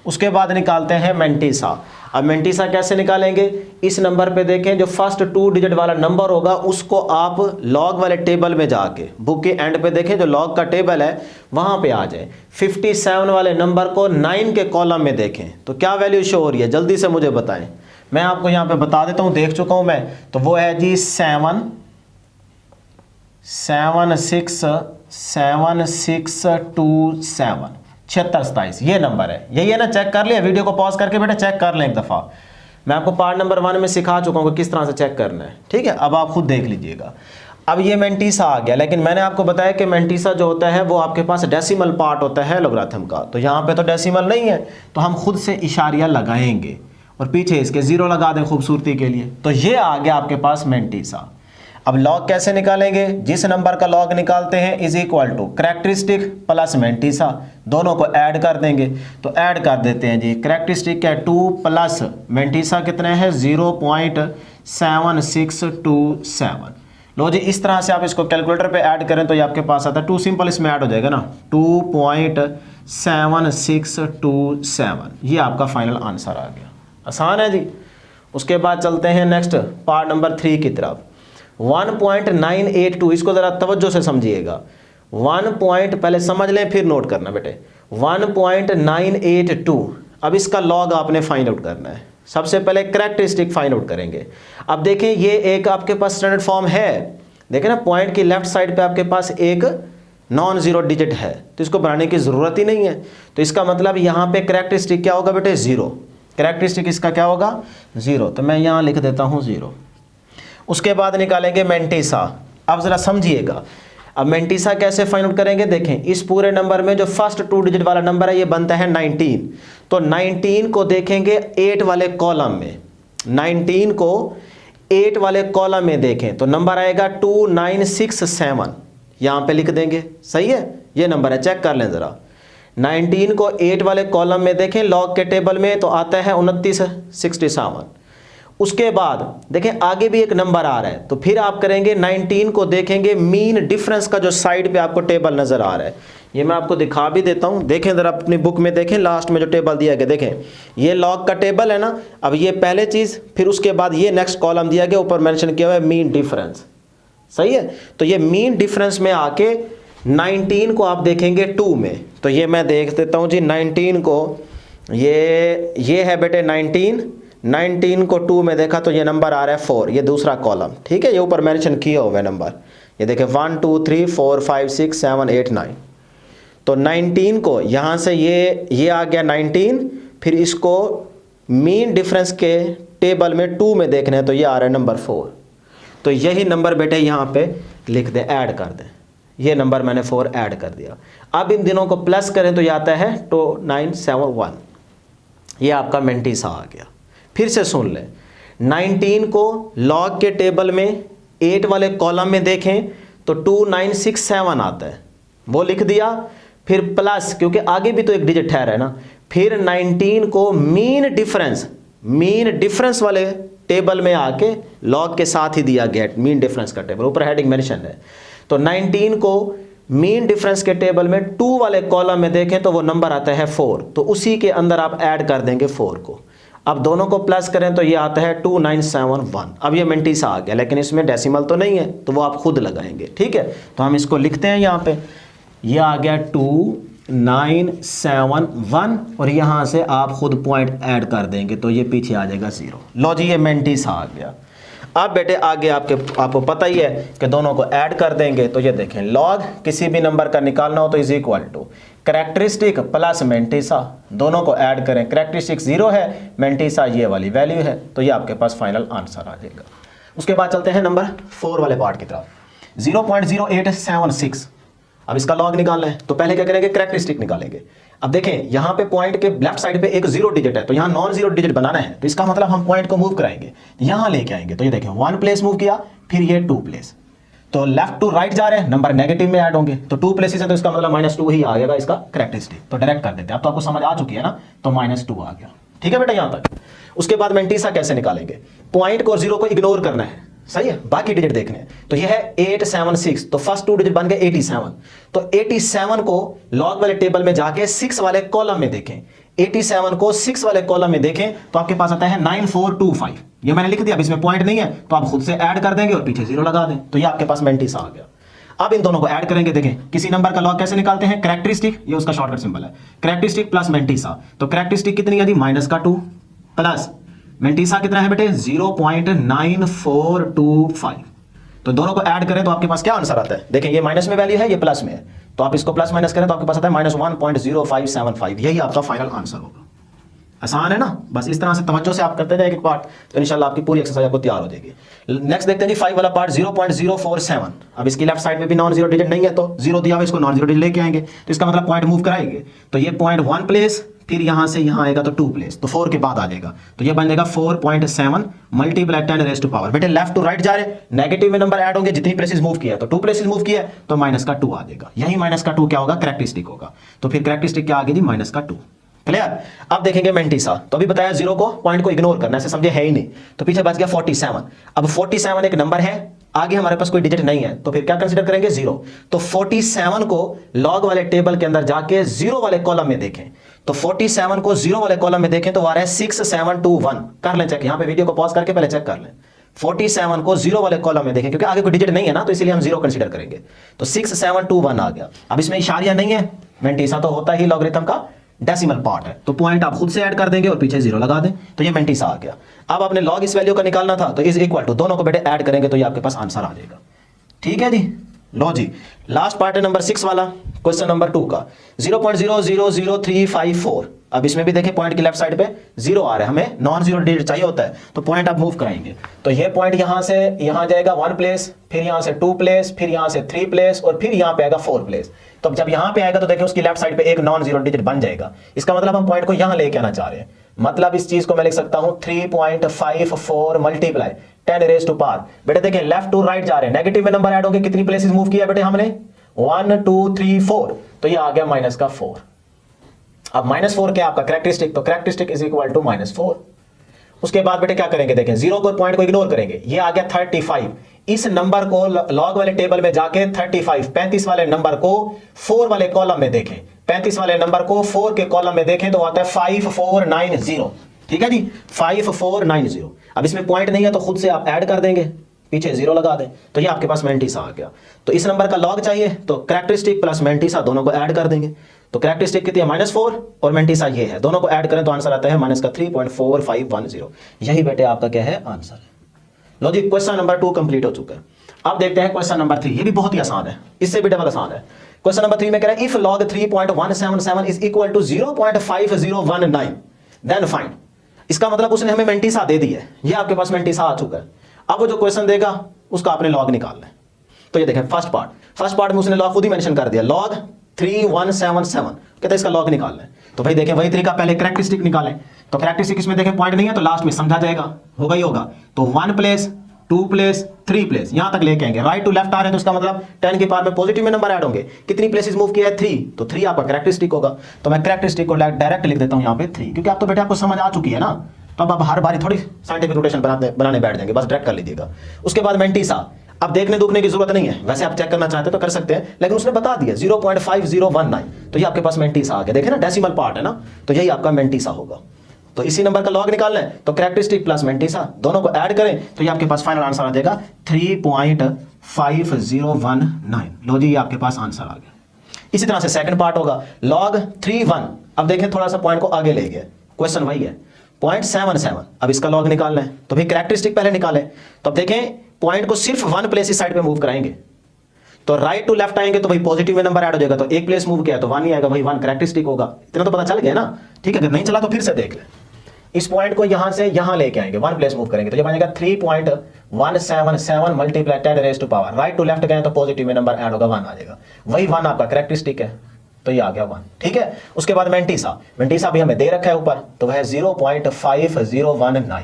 उसके बाद निकालते हैं मेंटिसा। अब मेंटिसा कैसे निकालेंगे, इस नंबर पे देखें जो फर्स्ट 2 डिजिट वाला नंबर होगा उसको आप लॉग वाले टेबल में जाके बुक के एंड पे देखें जो लॉग का टेबल है वहां पे आ जाए। 57 वाले नंबर को 9 के कॉलम में देखें तो क्या वैल्यू शो हो रही है, जल्दी से मुझे बताएं। मैं आपको यहाँ पे बता देता हूँ, देख चुका हूँ मैं, तो वो है जी 7 7 6 7 6 2 7 7627 ये नंबर है। यही है ना, चेक कर लिया, वीडियो को पॉज करके बेटा चेक कर लें एक दफ़ा। मैं आपको पार्ट नंबर 1 में सिखा चुका हूँ कि किस तरह से चेक करना है, ठीक है। अब आप खुद देख लीजिएगा। अब ये मेंटिसा आ गया, लेकिन मैंने आपको बताया कि मेंटिसा जो होता है वो आपके पास डेसिमल पार्ट होता है लोगरिथम का, तो यहाँ पे तो डेसिमल नहीं है तो हम खुद से इशारिया लगाएंगे और पीछे इसके 0 लगा दें खूबसूरती के लिए। तो ये आ गया आपके पास मेंटिसा। अब लॉग कैसे निकालेंगे, जिस नंबर का लॉग निकालते हैं is equal to characteristic plus mantissa, दोनों को ऐड कर देंगे। तो ऐड कर देते हैं जी, कैरेक्टरिस्टिक है 2 प्लस मेंटिसा कितने हैं 0.7627। लो जी, इस तरह से आप इसको कैलकुलेटर पे ऐड करें तो ये आपके पास आता है 2, सिंपल इसमें ऐड हो जाएगा ना 2.7627। ये आपका फाइनल आंसर आ गया, आसान है जी। उसके बाद चलते हैं नेक्स्ट पार्ट नंबर 3 की तरफ। 1.982, इसको ज़रा तवज्जो से समझिएगा। 1 पॉइंट पहले समझ लें फिर नोट करना बेटे। 1.982, अब इसका लॉग आपने फाइंड आउट करना है। सबसे पहले कैरेक्टरिस्टिक फाइंड आउट करेंगे। अब देखें ये एक आपके पास स्टैंडर्ड फॉर्म है, देखें ना पॉइंट की लेफ्ट साइड पे आपके पास एक नॉन ज़ीरो डिजिट है, तो इसको बनाने की ज़रूरत ही नहीं है। तो इसका मतलब यहाँ पे कैरेक्टरिस्टिक क्या होगा बेटे 0, कैरेक्टरिस्टिक इसका क्या होगा 0, तो मैं यहाँ लिख देता हूँ 0। उसके बाद निकालेंगे मेंटिसा। अब ज़रा समझिएगा, अब मेंटिसा कैसे फाइंड आउट करेंगे, देखें इस पूरे नंबर में जो फर्स्ट 2 डिजिट वाला नंबर है ये बनता है 19, तो 19 को देखेंगे 8 वाले कॉलम में, 19 को 8 वाले कॉलम में देखें तो नंबर आएगा 2967, यहाँ पे लिख देंगे। सही है, ये नंबर है, चेक कर लें ज़रा। 19 को 8 वाले कॉलम में देखें लॉग के टेबल में तो आता है 2967। उसके बाद देखें आगे भी एक नंबर आ रहा है, तो फिर आप करेंगे 19 को देखेंगे मीन डिफरेंस का जो साइड पे आपको टेबल नज़र आ रहा है, ये मैं आपको दिखा भी देता हूँ। देखें ज़रा अपनी बुक में देखें, लास्ट में जो टेबल दिया गया देखें, ये लॉग का टेबल है ना। अब ये पहले चीज़, फिर उसके बाद ये नेक्स्ट कॉलम दिया गया, ऊपर मेंशन किया हुआ है मीन डिफरेंस। सही है, तो ये मीन डिफरेंस में आके 19 को आप देखेंगे 2 में, तो ये मैं देख देता हूँ जी 19 को, ये है बेटे 19 को 2 में देखा तो ये नंबर आ रहा है 4, ये दूसरा कॉलम, ठीक है, ये ऊपर मेंशन किया हुआ है नंबर, ये देखें 1 2 3 4 5 6 7 8 9। तो 19 को यहाँ से ये आ गया 19, फिर इसको मीन डिफरेंस के टेबल में 2 में देखना है तो ये आ रहा है नंबर 4। तो यही नंबर बेटे यहाँ पे लिख दें, ऐड कर दें, ये नंबर मैंने 4 ऐड कर दिया। अब इन दिनों को प्लस करें तो ये आता है 2971, ये आपका मेंटिसा आ गया। फिर से सुन लें, 19 को लॉग के टेबल में 8 वाले कॉलम में देखें तो 2967 आता है, वो लिख दिया। फिर प्लस, क्योंकि आगे भी तो एक डिजिट ठहरा है ना, फिर 19 को मीन डिफरेंस वाले टेबल में आके लॉग के साथ ही दिया गया, मीन डिफरेंस का टेबल, ऊपर हेडिंग मेंशन है। तो 19 को मीन डिफरेंस के टेबल में 2 वाले कॉलम में देखें तो वो नंबर आता है 4, तो उसी के अंदर आप ऐड कर देंगे 4 को। अब दोनों को प्लस करें तो ये आता है 2971। अब ये मेंटिसा आ गया, लेकिन इसमें डेसिमल तो नहीं है तो वो आप खुद लगाएंगे, ठीक है। तो हम इसको लिखते हैं यहाँ पे, ये आ गया 2 971 और यहाँ से आप खुद पॉइंट ऐड कर देंगे तो ये पीछे आ जाएगा 0। लो जी ये मेंटिसा आ गया। अब बेटे आगे आपको पता ही है कि दोनों को ऐड कर देंगे तो ये देखें लॉग किसी भी नंबर का निकालना हो तो is equal to characteristic plus mantissa, दोनों को ऐड करें, कैरेक्टरिस्टिक 0 है, मेंटिसा ये वाली वैल्यू है, तो ये आपके पास फाइनल आंसर आ जाएगा। उसके बाद चलते हैं नंबर 4 वाले पार्ट की तरफ। 0.0876, अब इसका लॉग निकालना है तो पहले क्या करेंगे, कैरेक्टरिस्टिक निकालेंगे। अब देखें यहाँ पे पॉइंट के लेफ्ट साइड पे एक 0 डिजिट है तो यहाँ नॉन 0 डिजिट बनाना है, तो इसका मतलब हम पॉइंट को मूव कराएंगे, यहाँ लेके आएंगे। तो ये देखें 1 प्लेस मूव किया, फिर ये 2 प्लेस, तो लेफ्ट टू राइट जा रहे हैं, नंबर नेगेटिव में ऐड होंगे, तो 2 प्लेसेस है तो इसका मतलब -2 ही आ जाएगा इसका कैरेक्टरिस्टिक। तो डायरेक्ट कर देते हैं, अब तो आपको समझ आ चुकी है ना, तो -2 आ गया। ठीक है बेटा यहाँ तक। उसके बाद मेंटिसा कैसे निकालेंगे, पॉइंट को 0 को इग्नोर करना है, सही है, बाकी डिजिट देखने हैं। तो ये है 876, तो फर्स्ट 2 डिजिट बन गए 87, तो 87 को लॉग वाले टेबल में जाके 6 वाले कॉलम में देखें, 87 को 6 वाले कॉलम में देखें तो आपके पास आता है 9425। ये मैंने लिख दिया, अब इसमें पॉइंट नहीं है तो आप खुद से ऐड कर देंगे और पीछे 0 लगा दें, तो ये आपके पास मेंटिसा आ गया। अब इन दोनों को ऐड करेंगे, देखें किसी नंबर का लॉग कैसे निकालते हैं, कैरेक्टरिस्टिक, ये उसका शॉर्टकट सिंबल है, कैरेक्टरिस्टिक प्लस मेंटिसा। तो कैरेक्टरिस्टिक कितनी है जी, -2 प्लस मेंटिसा कितना है बेटे 0.9425, तो दोनों को ऐड करें तो आपके पास क्या आंसर आता है, देखें ये माइनस में वैल्यू है, ये प्लस में है, तो आप इसको प्लस माइनस करें तो आपके पास आता है -1.0575, यही आपका फाइनल आंसर होगा। आसान है ना, बस इस तरह से तवज्जो से आप करते जाएंगे एक पार्ट तो इंशाल्लाह आपकी पूरी एक्सरसाइज आपको तैयार हो जाएगी। नेक्स्ट देखते हैं जी 5 वाला पार्ट 0.047। अब इसकी लेफ्ट साइड में भी नॉन 0 डिजिट नहीं है तो 0 दिया हुआ, इसको नॉन 0 डिजिट लेके आएंगे, तो इसका मतलब पॉइंट मूव कराएंगे, तो ये पॉइंट 1 प्लेस, फिर यहां से यहां आएगा तो 2 प्लेस, तो 4 के बाद आ जाएगा, तो ये बन जाएगा 4.7 मल्टीप्लाई 10 रेज़ टू पावर। बेटे लेफ्ट टू राइट जा रहे, नेगेटिव में नंबर ऐड होंगे, जितनी प्लेसेस मूव किया, तो 2 प्लेसेस मूव किया तो -2 आ जाएगा, यही -2 क्या होगा, कैरेक्टरिस्टिक होगा। तो फिर कैरेक्टरिस्टिक क्या आ गई जी, -2। क्लियर। अब देखेंगे मेंटिसा, तो अभी बताया 0 को पॉइंट को इग्नोर करना, ऐसे समझे है ही नहीं, तो पीछे बच गया 47। अब 47 एक नंबर है, आगे हमारे पास कोई डिजिट नहीं है, तो फिर क्या कंसीडर करेंगे 0, तो 47 को लॉग वाले टेबल के अंदर जाके 0 वाले कॉलम में देखें, तो 47 को 0 वाले कॉलम में देखें तो आ रहा है 6721, कर लें चेक, यहां पे वीडियो को पॉज करके पहले चेक कर लें। 47 को 0 वाले कॉलम में देखें, क्योंकि आगे कोई डिजिट नहीं है ना, तो इसलिए हम 0 कंसीडर करेंगे, तो 6721 आ गया। अब इसमें इशारिया नहीं है, मेंटिसा तो होता ही लॉगरिथम का डेसिमल पार्ट है, तो पॉइंट आप खुद से ऐड कर देंगे और पीछे 0 लगा दें, तो ये मेंटिसा आ गया। अब आपने लॉग इस वैल्यू का निकालना था, तो इज इक्वल टू, दोनों को बेटे ऐड करेंगे तो ये आपके पास आंसर आ जाएगा। ठीक है जी, लो जी लास्ट पार्ट है नंबर 6 वाला, क्वेश्चन नंबर 2 का 0.000354। अब इसमें भी देखें पॉइंट की लेफ्ट साइड पे 0 आ रहा है, हमें नॉन 0 डिजिट चाहिए होता है, तो पॉइंट आप मूव कराएंगे, तो ये पॉइंट यहां से यहां जाएगा 1 प्लेस, फिर यहां से 2 प्लेस, फिर यहां से 3 प्लेस और फिर यहां पे आएगा 4 प्लेस। तो जब यहां पे आएगा तो देखिए उसकी लेफ्ट साइड पे एक नॉन 0 डिजिट बन जाएगा, इसका मतलब हम पॉइंट को यहां लेके आना चाह रहे हैं, मतलब इस चीज को मैं लिख सकता हूं 3.54 मल्टीप्लाई 10 रेज़ टू पावर। बेटे देखिए लेफ्ट टू राइट जा रहे हैं, नेगेटिव में नंबर ऐड होंगे, कितनी प्लेसेस मूव किया बेटे हमने 1 2 3 4, तो ये आ गया -4। अब -4 क्या आपका कैरेक्टरिस्टिक, तो कैरेक्टरिस्टिक इज इक्वल टू -4। उसके बाद बेटे क्या करेंगे, देखें 0 को पॉइंट को इग्नोर करेंगे, ये आ गया 35, इस नंबर को लॉग वाले टेबल में जाके 35 वाले नंबर को 4 वाले कॉलम में देखें, 35 वाले नंबर को 4 के कॉलम में देखें तो आता है 5490। ठीक है जी, 5490। अब इसमें पॉइंट नहीं है तो खुद से आप ऐड कर देंगे, पीछे 0 लगा दें, तो ये आपके पास मेंटिसा आ गया। तो इस नंबर का लॉग चाहिए तो कैरेक्टरिस्टिक प्लस मेंटिसा दोनों को ऐड कर देंगे, तो कैरेक्टरिस्टिक कितनी है -4 और मेंटिसा ये है, दोनों को ऐड करें तो आंसर आता है -3.4510। यही बेटे आपका क्या है आंसर है। लो जी क्वेश्चन नंबर 2 कंप्लीट हो चुका है। अब देखते हैं क्वेश्चन नंबर 3, ये भी बहुत ही आसान है, इससे भी डबल आसान है। क्वेश्चन नंबर 3 में कह रहा है if log 3.177 is equal to 0.5019 then find. इसका मतलब उसने हमें मेंटिसा दे दी है, ये आपके पास मेंटिसा आ चुका है। अब वो जो क्वेश्चन देगा उसका आपने लॉग निकालना है। तो ये देखें फर्स्ट पार्ट में उसने लॉग खुद ही मेंशन कर दिया, log 3177 कहते हैं इसका लॉग निकालना है। तो भाई देखें वही तरीका, पहले कैरेक्टरिस्टिक निकालें, तो कैरेक्टरिस्टिक इसमें देखें पॉइंट नहीं है तो लास्ट में समझा जाएगा, होगा ही होगा, तो 1 प्लेस 2 प्लेस 3 प्लेस यहां तक लेके आएंगे, राइट टू लेफ्ट आ रहे हैं तो इसका मतलब 10 के पावर में पॉजिटिव में नंबर ऐड होंगे, कितनी प्लेसेस मूव किया है 3, तो 3 आपका कैरेक्टरिस्टिक होगा। तो मैं कैरेक्टरिस्टिक को डायरेक्ट लिख देता हूं यहां पे 3, क्योंकि आप तो बेटे आपको समझ आ चुकी है ना, तो अब आप हर बारी थोड़ी साइंटिफिक नोटेशन बनाने बैठ जाएंगे, बस डायरेक्ट कर लीजिएगा। उसके बाद मेंटिसा, अब देखने दुखने की जरूरत नहीं है, वैसे आप चेक करना चाहते तो कर सकते हैं, लेकिन उसने बता दिया 0.5019, तो ये आपके पास मेंटिसा आ गया। देखें ना डेसिमल पार्ट है ना, तो यही आपका मेंटिसा होगा। तो इसी नंबर का लॉग निकालना है तो कैरेक्टरिस्टिक प्लस मेंटिसा दोनों को ऐड करें तो ये आपके पास फाइनल आंसर आ जाएगा 3.5019। लो जी ये आपके पास आंसर आ गया। इसी तरह से सेकंड पार्ट होगा log 3 1। अब देखें थोड़ा सा पॉइंट को आगे ले गया, क्वेश्चन वही है 0.77। अब इसका लॉग निकालना है तो भाई कैरेक्टरिस्टिक पहले निकालें। तो अब देखें पॉइंट को सिर्फ 1 प्लेस इस साइड पे मूव कराएंगे तो राइट टू लेफ्ट आएंगे तो भाई पॉजिटिव में नंबर ऐड हो जाएगा, तो एक प्लेस मूव किया तो 1 ही आएगा, भाई 1 कैरेक्टरिस्टिक होगा। इतना तो पता चल गया ना, ठीक है। अगर नहीं चला तो फिर से देख लें। इस पॉइंट को यहां से यहां लेके आएंगे, 1 प्लेस मूव करेंगे तो ये बनेगा 3.177 multiply 10 raise to power, right to left गए तो पॉजिटिव में नंबर ऐड होगा 1 आ जाएगा, वही 1 आपका कैरेक्टरिस्टिक है, तो ये आ गया 1, ठीक है। उसके बाद मेंटिसा भी हमें दे रखा है ऊपर, तो वह 0.5019।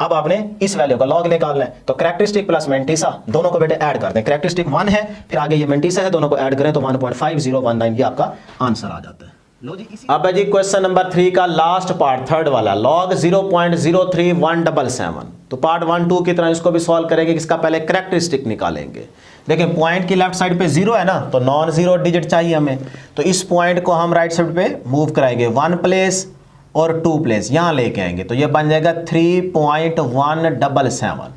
अब आपने इस वैल्यू का लॉग निकालना है, तो कैरेक्टरिस्टिक प्लस मेंटिसा दोनों को बेटे ऐड कर दें। कैरेक्टरिस्टिक 1 है, फिर आगे ये मेंटिसा है, दोनों को ऐड करें तो 1.5019 ये आपका आंसर आ जाता है। लो जी, अब है जी क्वेश्चन नंबर 3 का लास्ट पार्ट, थर्ड वाला, log 0.03177। तो पार्ट 1 2 की तरह इसको भी सॉल्व करेंगे। इसका पहले कैरेक्टरिस्टिक निकालेंगे। देखिए पॉइंट की लेफ्ट साइड पे 0 है ना, तो नॉन जीरो डिजिट चाहिए हमें, तो इस पॉइंट को हम राइट साइड पे मूव कराएंगे 1 प्लेस और 2 प्लेस यहां लेके आएंगे, तो ये बन जाएगा 3.177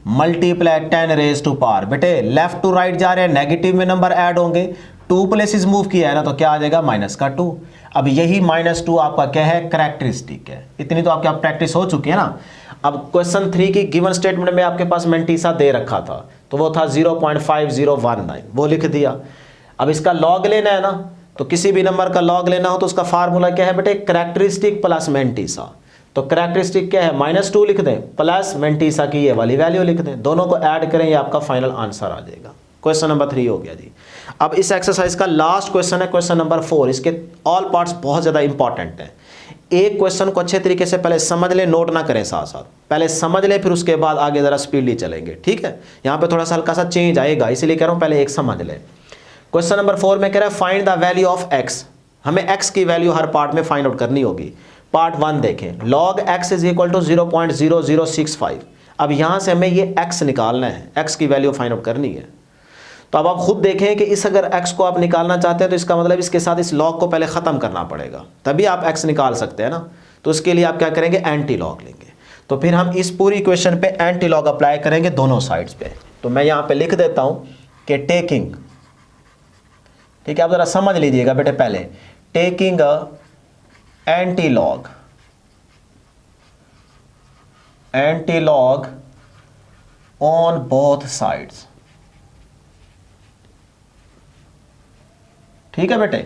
मल्टीप्लाई 10 रेज़ टू पावर। बेटे लेफ्ट टू राइट जा रहे हैं, नेगेटिव में नंबर ऐड होंगे, 2 प्लेसेस मूव किया है ना, तो क्या आ जाएगा -2। अब यही -2 आपका क्या है, कैरेक्टरिस्टिक है। इतनी तो आपकी प्रैक्टिस हो चुकी है ना। अब क्वेश्चन 3 की गिवन स्टेटमेंट में आपके पास मेंटिसा दे रखा था, तो वो था 0.5019, वो लिख दिया। अब इसका लॉग लेना है ना, तो किसी भी नंबर का लॉग लेना हो तो उसका फार्मूला क्या है बेटे, कैरेक्टरिस्टिक प्लस मेंटिसा। तो कैरेक्टरिस्टिक क्या है, -2 लिख दें प्लस मेंटिसा की ये वाली वैल्यू लिख दें, दोनों को ऐड करें, ये आपका फाइनल आंसर आ जाएगा। क्वेश्चन नंबर 3 हो गया जी। अब इस एक्सरसाइज का लास्ट क्वेश्चन है क्वेश्चन नंबर 4। इसके ऑल पार्ट्स बहुत ज़्यादा इंपॉर्टेंट हैं। एक क्वेश्चन को अच्छे तरीके से पहले समझ ले, नोट ना करें साथ साथ, पहले समझ ले फिर उसके बाद आगे ज़रा स्पीडली चलेंगे, ठीक है। यहाँ पे थोड़ा सा हल्का सा चेंज आएगा, इसीलिए कह रहा हूँ पहले एक समझ ले। क्वेश्चन नंबर 4 में कह रहा है find the value of x. हमें एक्स की वैल्यू हर पार्ट में फाइंड आउट करनी होगी। पार्ट 1 देखें, log x is equal to 0.0065। अब यहाँ से हमें ये x निकालना है, x की वैल्यू फाइंड आउट करनी है। तो अब आप खुद देखें कि इस अगर x को आप निकालना चाहते हैं तो इसका मतलब इसके साथ इस log को पहले ख़त्म करना पड़ेगा, तभी आप x निकाल सकते हैं ना। तो उसके लिए आप क्या करेंगे, एंटी लॉग लेंगे। तो फिर हम इस पूरी इक्वेशन पे एंटी लॉग अप्लाई करेंगे दोनों साइड्स पे। तो मैं यहाँ पे लिख देता हूँ कि टेकिंग, ठीक है, आप ज़रा समझ लीजिएगा बेटे, पहले taking anti log on both sides, ठीक है बेटे।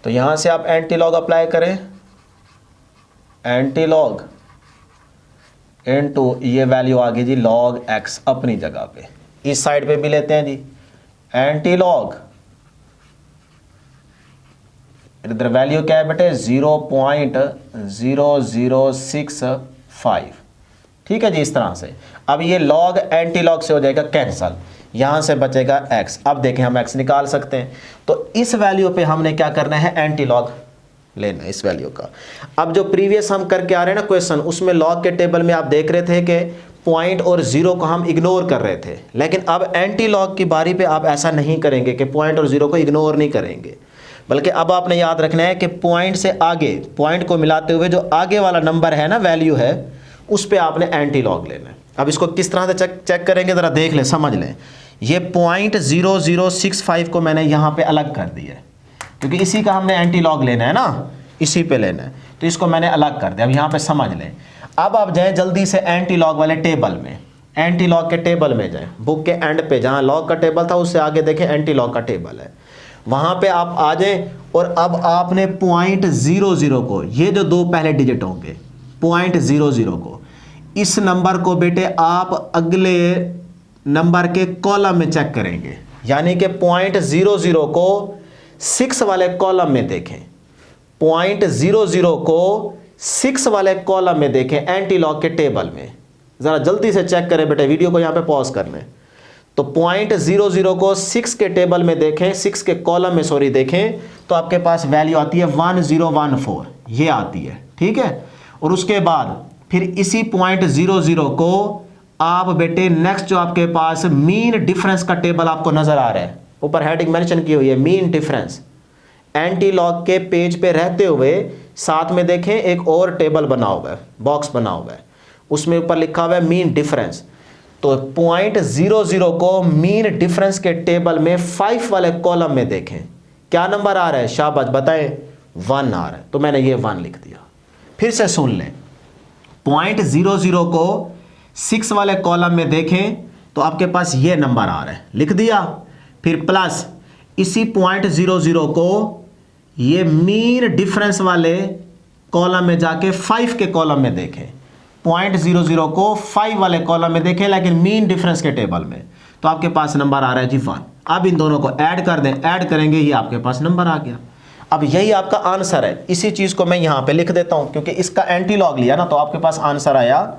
तो यहां से आप एंटी लॉग अप्लाई करें, एंटी लॉग इनटू ये वैल्यू आ गई जी log x अपनी जगह पे। इस साइड पे भी लेते हैं जी एंटी लॉग, इधर वैल्यू क्या है बेटे 0.0065, ठीक है जी। इस तरह से अब ये log एंटी लॉग से हो जाएगा कैंसल, यहां से बचेगा x। अब देखें हम x निकाल सकते हैं, तो इस वैल्यू पे हमने क्या करना है, एंटी लॉग लेना है इस वैल्यू का। अब जो प्रीवियस हम करके आ रहे हैं ना क्वेश्चन, उसमें लॉग के टेबल में आप देख रहे थे कि पॉइंट और जीरो को हम इग्नोर कर रहे थे, लेकिन अब एंटी लॉग की बारी पे आप ऐसा नहीं करेंगे कि पॉइंट और जीरो को इग्नोर नहीं करेंगे, बल्कि अब आपने याद रखना है कि पॉइंट से आगे, पॉइंट को मिलाते हुए जो आगे वाला नंबर है ना, वैल्यू है, उस पर आपने एंटी लॉग लेना है। अब इसको किस तरह से चेक करेंगे ज़रा देख लें, समझ लें। ये 0.0065 को मैंने यहाँ पे अलग कर दिया है, क्योंकि इसी का हमने एंटी लॉग लेना है ना, इसी पे लेना है, तो इसको मैंने अलग कर दिया। अब यहाँ पे समझ लें। अब आप जाएं जल्दी से एंटी लॉग वाले टेबल में, एंटी लॉग के टेबल में जाएं, बुक के एंड पे जहाँ लॉग का टेबल था उससे आगे देखें एंटी लॉग का टेबल है, वहाँ पे आप आ जाएं। और अब आपने 0.00 को, ये जो दो पहले डिजिट होंगे 0.00 को, इस नंबर को बेटे आप अगले नंबर के कॉलम में चेक करेंगे, यानी कि 0.00 को 6 वाले कॉलम में देखें, 0.00 को 6 वाले कॉलम में देखें एंटी लॉग के टेबल में। ज़रा जल्दी से चेक करें बेटे, वीडियो को यहाँ पे पॉज कर लें। तो 0.00 को 6 के टेबल में देखें, 6 के कॉलम में सॉरी देखें, तो आपके पास वैल्यू आती है 1014, ये आती है, ठीक है। और उसके बाद फिर इसी 0.00 को आप बेटे नेक्स्ट जो आपके पास मीन डिफरेंस का टेबल आपको नजर आ रहा है, ऊपर हेडिंग मेंशन की हुई है मीन डिफरेंस, एंटी लॉग के पेज पे रहते हुए साथ में देखें एक और टेबल बना हुआ है, बॉक्स बना हुआ है, उसमें ऊपर लिखा हुआ है मीन डिफरेंस। तो 0.00 को मीन डिफरेंस के टेबल में 5 वाले कॉलम में देखें, क्या नंबर आ रहा है शाबाश बताएं, 1 आ रहा है, तो मैंने ये 1 लिख दिया। फिर से सुन लें, 0.00 को 6 वाले कॉलम में देखें तो आपके पास ये नंबर आ रहा है, लिख दिया। फिर प्लस इसी 0.00 को ये मीन डिफरेंस वाले कॉलम में जाके 5 के कॉलम में देखें, 0.00 को 5 वाले कॉलम में देखें लेकिन मीन डिफरेंस के टेबल में, तो आपके पास नंबर आ रहा है जी 1। अब इन दोनों को ऐड कर दें, ऐड करेंगे ये आपके पास नंबर आ गया। अब यही आपका आंसर है। इसी चीज को मैं यहां पे लिख देता हूं क्योंकि इसका एंटी लॉग लिया ना, तो आपके पास आंसर आया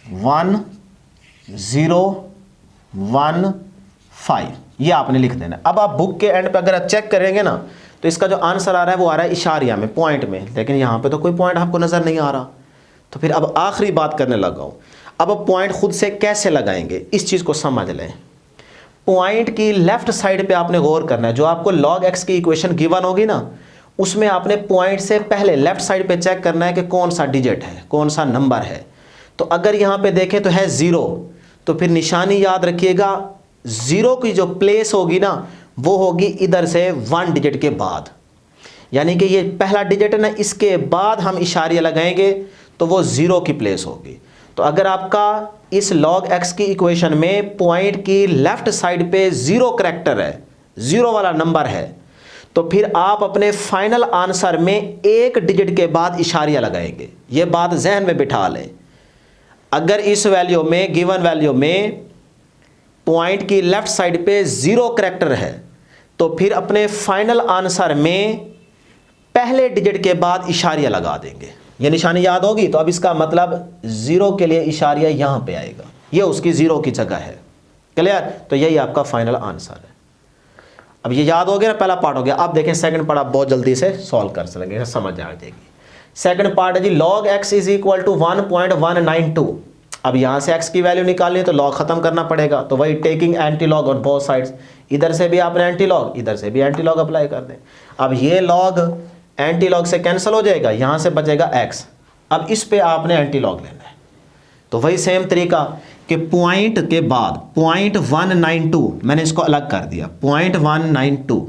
1015। ये आपने लिख देना। अब आप बुक के एंड पे अगर आप चेक करेंगे ना तो इसका जो आंसर आ रहा है वो आ रहा है इशारिया में, पॉइंट में, लेकिन यहां पे तो कोई पॉइंट आपको नजर नहीं आ रहा। तो फिर अब आखिरी बात करने लगा हूं। अब पॉइंट खुद से कैसे लगाएंगे इस चीज को समझ लें। पॉइंट की लेफ्ट साइड पे आपने गौर करना है। जो आपको log x की इक्वेशन गिवन होगी ना, उसमें आपने पॉइंट से पहले लेफ्ट साइड पे चेक करना है कि कौन सा डिजिट है, कौन सा नंबर है। तो अगर यहां पे देखें तो है 0, तो फिर निशानी याद रखिएगा, 0 की जो प्लेस होगी ना वो होगी इधर से 1 डिजिट के बाद, यानी कि ये पहला डिजिट है ना, इसके बाद हम इशारिया लगाएंगे तो वो 0 की प्लेस होगी। तो अगर आपका इस log x की इक्वेशन में पॉइंट की लेफ्ट साइड पे 0 करैक्टर है, 0 वाला नंबर है, तो फिर आप अपने फाइनल आंसर में एक डिजिट के बाद इशारिया लगाएंगे। ये बात जहन में बिठा लें। अगर इस वैल्यू में, गिवन वैल्यू में पॉइंट की लेफ्ट साइड पे 0 करैक्टर है, तो फिर अपने फाइनल आंसर में पहले डिजिट के बाद इशारिया लगा देंगे। ये निशानी याद होगी, तो अब इसका मतलब 0 के लिए इशारिया यहां पे आएगा, ये उसकी 0 की जगह है। क्लियर? तो यही आपका फाइनल आंसर है। अब ये याद हो गया ना, पहला पार्ट हो गया। अब देखें सेकंड पार्ट, आप बहुत जल्दी से सॉल्व कर सकेंगे, समझ आ जाएगी। सेकंड पार्ट है जी log x is equal to 1.192। अब यहां से x की वैल्यू निकालनी है तो log खत्म करना पड़ेगा, तो वही taking anti log on both sides. इधर से भी आपने एंटी लॉग, इधर से भी एंटी लॉग अप्लाई कर दें। अब ये log एंटी लॉग से कैंसिल हो जाएगा, यहां से बचेगा x। अब इस पे आपने एंटी लॉग लेना है, तो वही सेम तरीका कि पॉइंट के बाद 0.192 मैंने इसको अलग कर दिया, 0.192।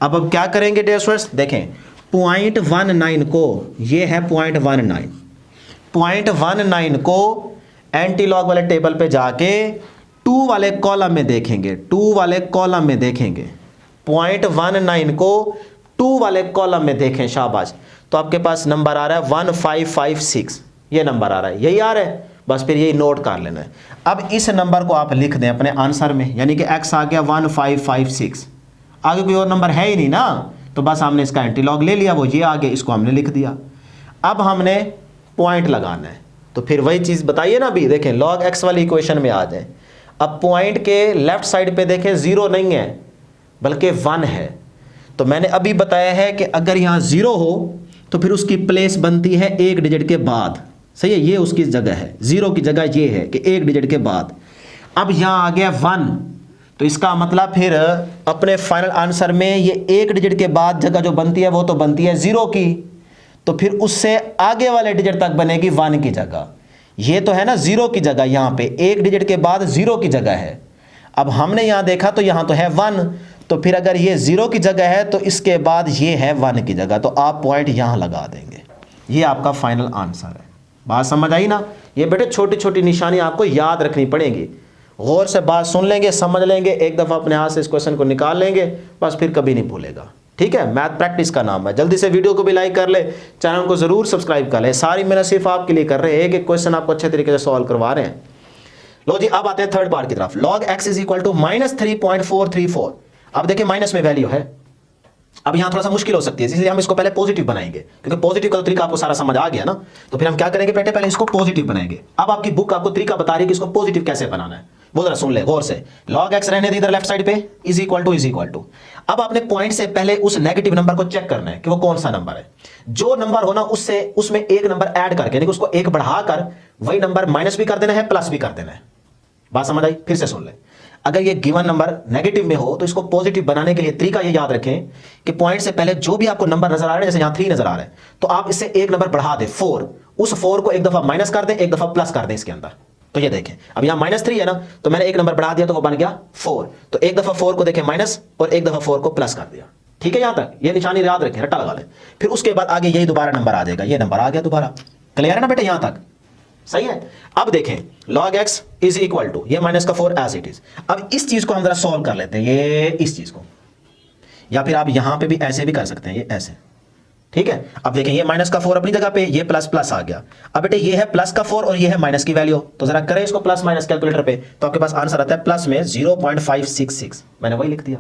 अब क्या करेंगे डियर स्टूडेंट्स, देखें 0.19 को, ये है 0.19, 0.19 को एंटी लॉग वाले टेबल पे जाके 2 वाले कॉलम में देखेंगे, 2 वाले कॉलम में देखेंगे। 0.19 को 2 वाले कॉलम में देखें, शाबाश। तो आपके पास नंबर आ रहा है 1556, ये नंबर आ रहा है, यही आ रहा है, बस फिर यही नोट कर लेना है। अब इस नंबर को आप लिख दें अपने आंसर में, यानी कि x आ गया 1556, आगे कोई और नंबर है ही नहीं ना, तो बस हमने इसका एंटी लॉग ले लिया, वो ये आ गया, इसको हमने लिख दिया। अब हमने पॉइंट लगाना है, तो फिर वही चीज़ बताइए ना। अभी देखें log x वाली इक्वेशन में आ जाए। अब पॉइंट के लेफ्ट साइड पे देखें 0 नहीं है बल्कि 1 है, तो मैंने अभी बताया है कि अगर यहाँ 0 हो तो फिर उसकी प्लेस बनती है एक डिजिट के बाद, सही है, ये उसकी जगह है, 0 की जगह ये है कि एक डिजिट के बाद। अब यहाँ आ गया 1, तो इसका मतलब फिर अपने फाइनल आंसर में ये एक डिजिट के बाद जगह जो बनती है वो तो बनती है 0 की, तो फिर उससे आगे वाले डिजिट तक बनेगी 1 की जगह। ये तो है ना 0 की जगह, यहाँ पे एक डिजिट के बाद 0 की जगह है। अब हमने यहाँ देखा तो यहाँ तो है 1, तो फिर अगर ये 0 की जगह है तो इसके बाद ये है 1 की जगह, तो आप पॉइंट यहाँ लगा देंगे। ये आपका फाइनल आंसर है। बात समझ आई ना? ये बेटे छोटी छोटी निशानी आपको याद रखनी पड़ेगी। गौर से बात सुन लेंगे, समझ लेंगे, एक दफ़ा अपने हाथ से इस क्वेश्चन को निकाल लेंगे, बस फिर कभी नहीं भूलेगा। ठीक है, मैथ प्रैक्टिस का नाम है। जल्दी से वीडियो को भी लाइक कर ले, चैनल को जरूर सब्सक्राइब कर ले। सारी मेहनत सिर्फ आपके लिए कर रहे हैं, एक एक क्वेश्चन आपको अच्छे तरीके से सॉल्व करवा रहे हैं। लो जी, अब आते हैं थर्ड पार्ट की तरफ। log x is equal to -3.434। अब देखिए माइनस में वैल्यू है, अब यहां थोड़ा सा मुश्किल हो सकती है, इसलिए हम इसको पहले पॉजिटिव बनाएंगे, क्योंकि पॉजिटिव का तरीका आपको सारा समझ आ गया ना। तो फिर हम क्या करेंगे बेटे, पहले इसको पॉजिटिव बनाएंगे। अब आपकी बुक आपको तरीका बता रही है कि इसको पॉजिटिव कैसे बनाना है, वो जरा सुन ले गौर से। log x रहने दे इधर लेफ्ट साइड पे, इज इक्वल टू। अब आपने पॉइंट से पहले उस नेगेटिव नंबर को चेक करना है कि वो कौन सा नंबर है। जो नंबर हो ना उससे उसमें एक नंबर ऐड करके, यानी कि उसको एक बढ़ाकर वही नंबर माइनस भी कर देना है, प्लस भी कर देना है। बात समझ आई? फिर से सुन ले। अगर ये गिवन नंबर नेगेटिव में हो तो इसको पॉजिटिव बनाने के लिए तरीका ये याद रखें कि पॉइंट से पहले जो भी आपको नंबर नजर आ रहा है, जैसे यहां 3 नजर आ रहा है, तो आप इससे एक नंबर बढ़ा दें 4, उस 4 को एक दफा माइनस कर दें, एक दफा प्लस कर दें इसके अंदर। तो ये देखें, अब यहां -3 है ना, तो मैंने एक नंबर बढ़ा दिया तो वो बन गया 4, तो एक दफा 4 को देखें माइनस और एक दफा 4 को प्लस कर दिया। ठीक है, यहां तक ये निशानी याद रखें, रट्टा लगा लें। फिर उसके बाद आगे यही दोबारा नंबर आ जाएगा, ये नंबर आ गया दोबारा। क्लियर है ना बेटे, यहां तक सही है। अब देखें log x is equal to ये माइनस का 4 एज इट इज। अब इस चीज को हम जरा सॉल्व कर लेते हैं, ये इस चीज को, या फिर आप यहां पे भी ऐसे भी कर सकते हैं, ये ऐसे, ठीक है। अब देखें ये माइनस का 4 अपनी जगह पे, ये प्लस प्लस आ गया। अब बेटे ये है प्लस का 4 और ये है माइनस की वैल्यू, तो जरा करें इसको प्लस माइनस कैलकुलेटर पे, तो आपके पास आंसर आता है प्लस में 0.566, मैंने वही लिख दिया।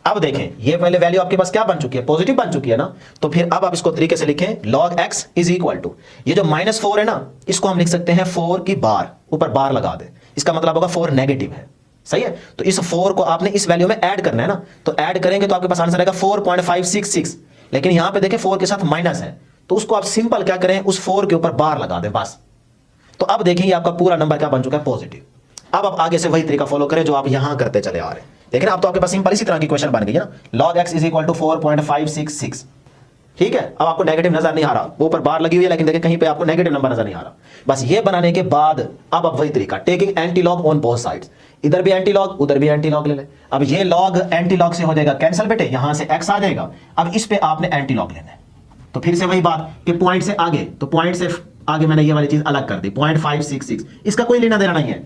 अब देखें ये पहले वैल्यू आपके पास क्या बन चुकी है, पॉजिटिव बन चुकी है ना, तो फिर अब आप इसको तरीके से लिखें log x is equal to ये जो -4 है ना, इसको हम लिख सकते हैं 4 की बार, ऊपर बार लगा दे, इसका मतलब होगा 4 नेगेटिव है, सही है। तो इस 4 को आपने इस वैल्यू में ऐड करना है ना, तो ऐड करेंगे तो आपके पास आंसर आएगा 4.566, लेकिन यहां पे देखें 4 के साथ माइनस है, तो उसको आप सिंपल क्या करें, उस 4 के ऊपर बार लगा दें बस। तो अब देखेंगे आपका पूरा नंबर क्या बन चुका है, पॉजिटिव। अब आप आगे से वही तरीका फॉलो करें जो आप यहां करते चले आ रहे हैं। लेकिन अब तो आपके पास सिंपल इसी तरह की क्वेश्चन बन गई है ना, log x is equal to 4.566, ठीक है। अब आपको नेगेटिव नजर नहीं आ रहा, वो ऊपर बार लगी हुई है, लेकिन देखिए कहीं पे आपको नेगेटिव नंबर नजर नहीं आ रहा। बस ये बनाने के बाद अब आप वही तरीका, taking anti log on both sides, इधर भी एंटी लॉग उधर भी एंटी लॉग ले ले। अब ये लॉग एंटी लॉग से हो जाएगा कैंसिल बेटे, यहां से x आ जाएगा। अब इस पे आपने एंटी लॉग लेना है, तो फिर से वही बात कि पॉइंट से आगे, तो पॉइंट से आगे मैंने ये वाली चीज अलग कर दी 0.566, इसका कोई लेना देना नहीं है,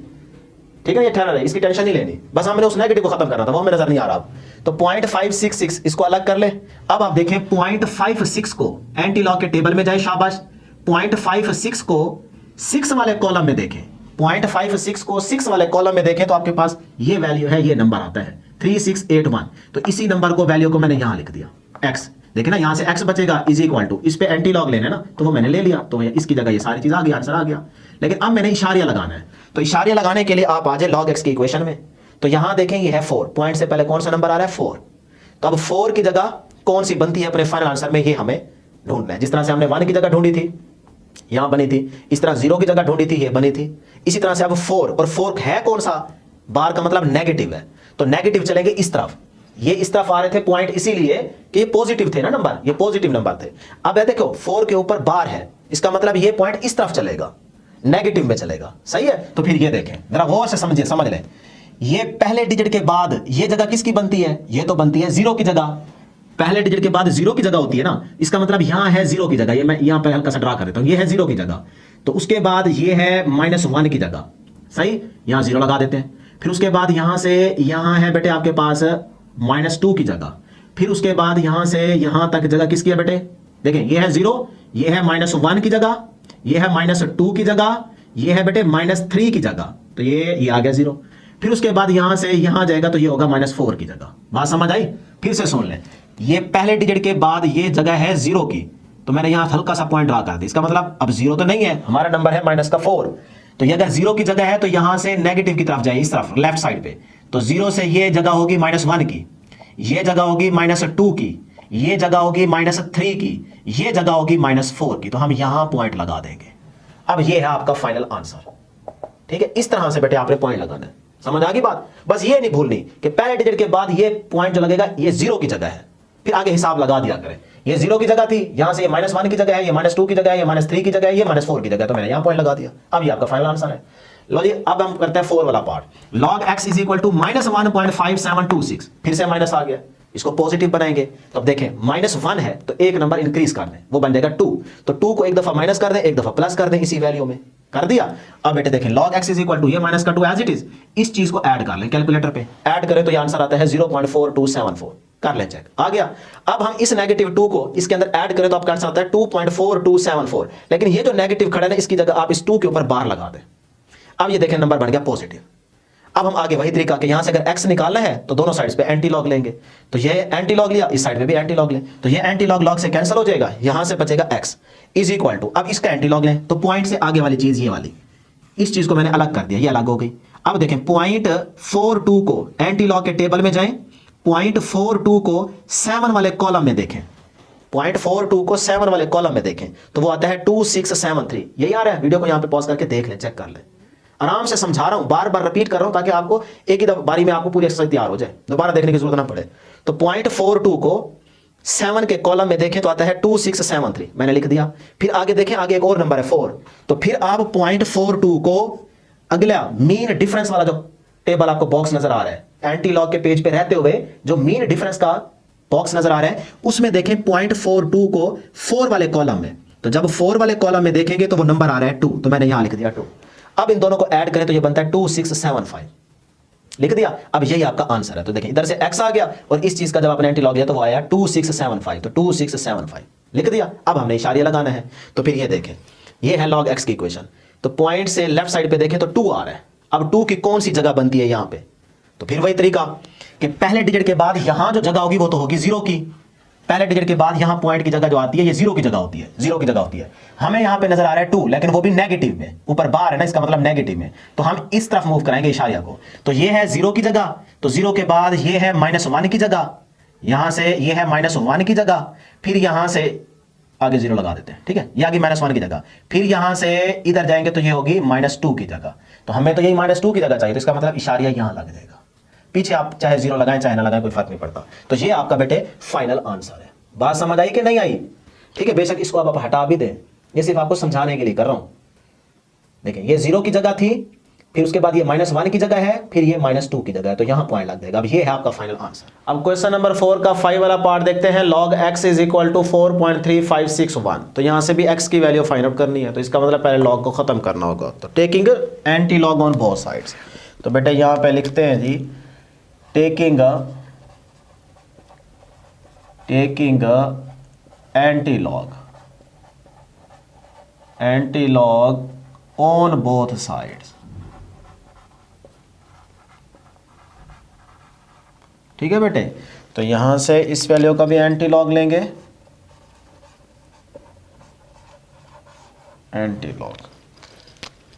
ठीक है, ये ठहरा रहे, इसकी टेंशन नहीं लेनी, बस हमने उस नेगेटिव को खत्म करना था, वो हमें नजर नहीं आ रहा। तो 0.566 इसको अलग कर ले। अब आप देखें 0.56 को एंटी लॉग के टेबल में जाए, शाबाश। 0.56 को 6 वाले कॉलम में देखें, 0.56 को 6 वाले कॉलम में देखें तो आपके पास ये वैल्यू है, ये नंबर आता है 3681। तो इसी नंबर को वैल्यू को मैंने यहां लिख दिया x, देखिए ना यहां से x बचेगा इज इक्वल टू, इस पे एंटी लॉग लेना है ना, तो वो मैंने ले लिया, तो इसकी जगह ये सारी चीज आ गई, आंसर आ गया। लेकिन अब मैंने इशारिया लगाना है, तो इशारिया लगाने के लिए आप आ जाए log x की इक्वेशन में, तो यहां देखें ये है 4, पॉइंट से पहले कौन सा नंबर आ रहा है 4, तो अब 4 की जगह कौन सी बनती है अपने फाइनल आंसर में, ये हमें ढूंढना है। जिस तरह से हमने 1 की जगह ढूंढी थी, यहां बनी थी, इस तरह 0 की जगह ढूंढी थी, ये बनी थी, इसी तरह से अब 4, और 4 है कौन सा, बार का मतलब नेगेटिव है, तो नेगेटिव चलेंगे इस तरफ, ये इस तरफ आ रहे थे पॉइंट इसीलिए कि ये पॉजिटिव थे ना नंबर, ये पॉजिटिव नंबर थे। अब ये देखो 4 के ऊपर बार है, इसका मतलब ये पॉइंट इस तरफ चलेगा, नेगेटिव में चलेगा, सही है। तो फिर ये देखें जरा गौर से समझिए, समझ लें, ये पहले डिजिट के बाद ये जगह किसकी बनती है, ये तो बनती है 0 की जगह, पहले डिजिट के बाद 0 की जगह होती है ना, इसका मतलब यहां है 0 की जगह, ये मैं यहां पर हल्का सा ड्रा कर देता हूं, ये है 0 की जगह, तो उसके बाद ये है -1 की जगह, सही, यहां 0 लगा देते हैं। फिर उसके बाद यहां से यहां है बेटे आपके पास -2 की जगह, फिर उसके बाद यहां से यहां तक जगह किसकी है बेटे, देखें ये है 0, ये है -1 की जगह, ये है -2 की जगह, ये है बेटे -3 की जगह, तो ये आ गया 0। फिर उसके बाद यहां से यहां जाएगा तो ये होगा -4 की जगह। बात समझ आई, फिर से सुन लें, ये पहले डिजिट के बाद ये जगह है 0 की, तो मैंने यहां हल्का सा पॉइंट ड्रा कर दिया, इसका मतलब अब 0 तो नहीं है, हमारा नंबर है -4, तो ये अगर 0 की जगह है तो यहां से नेगेटिव की तरफ जाए, इस तरफ लेफ्ट साइड पे, तो 0 से ये जगह होगी -1 की, ये जगह होगी -2 की, ये जगह होगी -3 की, ये जगह होगी -4 की, तो हम यहां पॉइंट लगा देंगे। अब ये है आपका फाइनल आंसर, ठीक है। इस तरह से बेटे आपने पॉइंट लगाना है, समझ आ गई बात। बस ये नहीं भूलनी कि पहले डिजिट के बाद ये पॉइंट जो लगेगा ये 0 की जगह है, फिर आगे हिसाब लगा दिया करें, ये 0 की जगह थी, यहां से ये -1 की जगह है, ये -2 की जगह है, ये -3 की जगह है, ये -4 की जगह है, तो मैंने यहां पॉइंट लगा दिया। अब ये आपका फाइनल आंसर है। लो जी, अब हम करते हैं 4 वाला part, log x is equal to -1.5726, फिर से माइनस आ गया, इसको पॉजिटिव बनाएंगे, तो अब देखें -1 है तो एक नंबर इंक्रीज कर दें, वो बन जाएगा 2, तो 2 को एक दफा माइनस कर दें, एक दफा प्लस कर दें, इसी वैल्यू में कर दिया। अब बेटे देखें log x is equal to ये -2 एज इट इज, इस चीज को ऐड कर लें कैलकुलेटर पे, ऐड करें तो ये आंसर आता है 0.4274, कर लें चेक, आ गया। अब हम इस -2 को इसके अंदर ऐड करें तो आपका आंसर आता है 2.4274, लेकिन ये जो नेगेटिव खड़ा है ना, इसकी जगह आप इस 2 के ऊपर बार लगा दें। अब ये देखें नंबर बन गया पॉजिटिव। अब हम आगे वही तरीका कि यहां से अगर x निकालना है तो दोनों साइड्स पे एंटी लॉग लेंगे, तो ये एंटी लॉग लिया, इस साइड पे भी एंटी लॉग लें, तो ये एंटी लॉग लॉग से कैंसिल हो जाएगा, यहां से बचेगा x इज इक्वल टू, अब इसका एंटी लॉग लें तो पॉइंट से आगे वाली चीज ये वाली, इस चीज को मैंने अलग कर दिया, ये अलग हो गई। अब देखें 0.42 को एंटी लॉग के टेबल में जाएं, 0.42 को 7 वाले कॉलम में देखें, 0.42 को 7 वाले कॉलम में देखें तो वो आता है 2673, यही आ रहा है। वीडियो को यहां पे पॉज करके देख लें, चेक कर लें, आराम से समझा रहा हूं, बार बार रिपीट कर रहा हूं ताकि आपको एक ही बारी में आपको पूरी एक्सरसाइज तैयार हो जाए, दोबारा देखने की जरूरत ना पड़े। तो 0.42 को 7 के कॉलम में देखें तो आता है 2673, मैंने लिख दिया। फिर आगे देखें, आगे एक और नंबर है 4, तो फिर आप 0.42 को अगला मीन डिफरेंस वाला जो टेबल आपको बॉक्स नजर आ रहा है, एंटी लॉग के पेज पे रहते हुए जो मीन डिफरेंस का बॉक्स नजर आ रहा है, उसमें देखें 0.42 को 4 वाले कॉलम में, तो जब 4 वाले कॉलम में देखेंगे तो वो नंबर आ रहा है 2, तो मैंने यहां लिख दिया 2। अब इन दोनों को ऐड करें तो ये बनता है 2675, लिख दिया। अब यही आपका आंसर है। तो देखें इधर से x आ गया और इस चीज का जब आपने एंटी लॉग लिया तो वो आया 2675, तो 2675 लिख दिया। अब हमने इशारिया लगाना है, तो फिर ये देखें, ये है log x की इक्वेशन। तो पॉइंट से लेफ्ट साइड पे देखें तो 2 आ रहा है। अब 2 की कौन सी जगह बनती है यहां पे, तो फिर वही तरीका कि पहले डिजिट के बाद यहां जो जगह होगी वो तो होगी 0 की, पहले डिजिट के बाद यहां पॉइंट की जगह जो आती है ये 0 की जगह होती है, 0 की जगह होती है। हमें यहां पे नजर आ रहा है 2, लेकिन वो भी नेगेटिव में, ऊपर बार है ना, इसका मतलब नेगेटिव में, तो हम इस तरफ मूव कराएंगे इशारिया को। तो ये है 0 की जगह, तो 0 के बाद ये है -1 की जगह, यहां से ये है -1 की जगह, फिर यहां से आगे 0 लगा देते हैं, ठीक है, ये आगे -1 की जगह, फिर यहां से इधर जाएंगे तो ये होगी -2 की जगह। तो हमें तो यही -2 की जगह चाहिए, तो इसका मतलब इशारिया यहां लग जाएगा। पीछे आप चाहे 0 लगाएं चाहे ना लगाएं कोई फर्क नहीं पड़ता। तो ये आपका बेटे फाइनल आंसर है। बात समझ आई कि नहीं आई? ठीक है, बेशक इसको आप हटा भी दें, ये सिर्फ आपको समझाने के लिए कर रहा हूं। देखिए ये 0 की जगह थी, फिर उसके बाद ये -1 की जगह है, फिर ये -2 की जगह है, तो यहां पॉइंट लग जाएगा। अब ये है आपका फाइनल आंसर। अब क्वेश्चन नंबर 4 का 5 वाला पार्ट देखते हैं। log x is equal to 4.3561। तो यहां से भी x की वैल्यू फाइंड आउट करनी है, तो इसका मतलब पहले log को खत्म करना होगा। तो taking anti log on both sides, तो बेटा यहां पे लिखते हैं जी taking anti log on both sides. ठीक है बेटे, तो यहां से इस वैल्यू का भी एंटी लॉग लेंगे, एंटी लॉग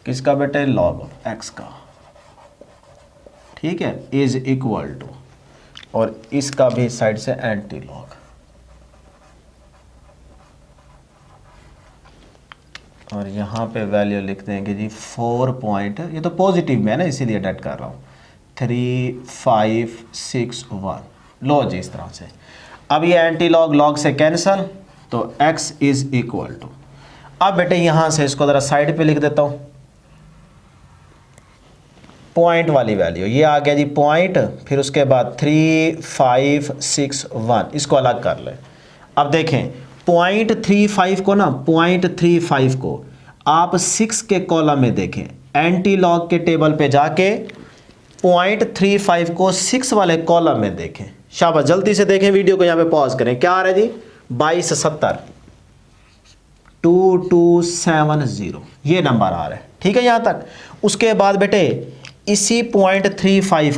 किसका बेटे, लॉग ऑफ एक्स का, ठीक है, इज इक्वल टू, और इसका भी साइड से एंटी लॉग, और यहां पे वैल्यू लिख देंगे जी 4 पॉइंट, ये तो पॉजिटिव में है ना इसीलिए डेट कर रहा हूं, 3561। लो जी इस तरह से। अब ये एंटी लॉग लॉग से कैंसल, तो x इज इक्वल टू, अब बेटे यहां से इसको जरा साइड पे लिख देता हूं, पॉइंट वाली वैल्यू ये आ गया जी पॉइंट, फिर उसके बाद 3561, इसको अलग कर ले। अब देखें 0.35 को ना, 0.35 को आप 6 के कॉलम में देखें, एंटी लॉग के टेबल पे जाके 0.35 को 6 वाले कॉलम में देखें। शाबाश, जल्दी से देखें, वीडियो को यहाँ पे पॉज करें। क्या आ रहा है जी, 2270, 2270, ये नंबर आ रहा है। ठीक है यहाँ तक। उसके बाद बेटे इसी 0.35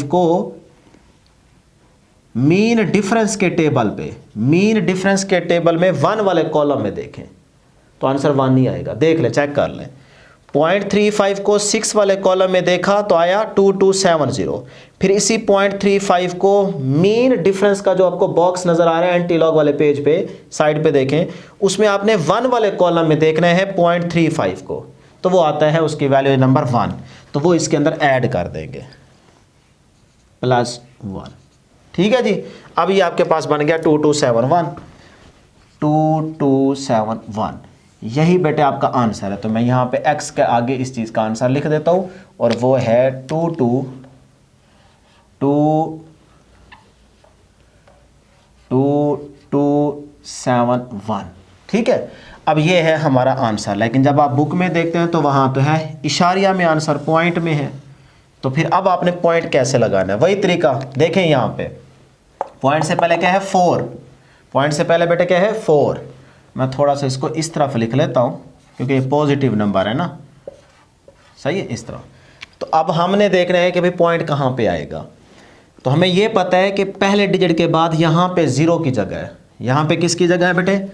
को मीन डिफरेंस के टेबल में 1 वाले कॉलम में देखें, तो आंसर 1 नहीं आएगा। देख ले, चेक कर लें। 0.35 को 6 वाले कॉलम में देखा तो आया 2270। फिर इसी 0.35 को मीन डिफरेंस का जो आपको बॉक्स नजर आ रहा है एंटी लॉग वाले पेज पे साइड पे देखें, उसमें आपने 1 वाले कॉलम में देखना है 0.35 को, तो वो आता है उसकी वैल्यू नंबर 1, तो वो इसके अंदर ऐड कर देंगे +1। ठीक है जी। अब ये आपके पास बन गया 2271। यही बेटे आपका आंसर है। तो मैं यहाँ पे x के आगे इस चीज़ का आंसर लिख देता हूँ, और वो है 2271। ठीक है, अब ये है हमारा आंसर। लेकिन जब आप बुक में देखते हैं तो वहाँ तो है इशारिया में आंसर, पॉइंट में है। तो फिर अब आपने पॉइंट कैसे लगाना है, वही तरीका देखें। यहाँ पे पॉइंट से पहले क्या है 4, पॉइंट से पहले बेटे क्या है 4। मैं थोड़ा सा इसको इस तरफ लिख लेता हूँ क्योंकि ये पॉजिटिव नंबर है ना, सही है, इस तरह। तो अब हमने देखना है कि भाई पॉइंट कहाँ पे आएगा। तो हमें ये पता है कि पहले डिजिट के बाद यहाँ पे 0 की जगह है। यहाँ पे किसकी जगह है बेटे,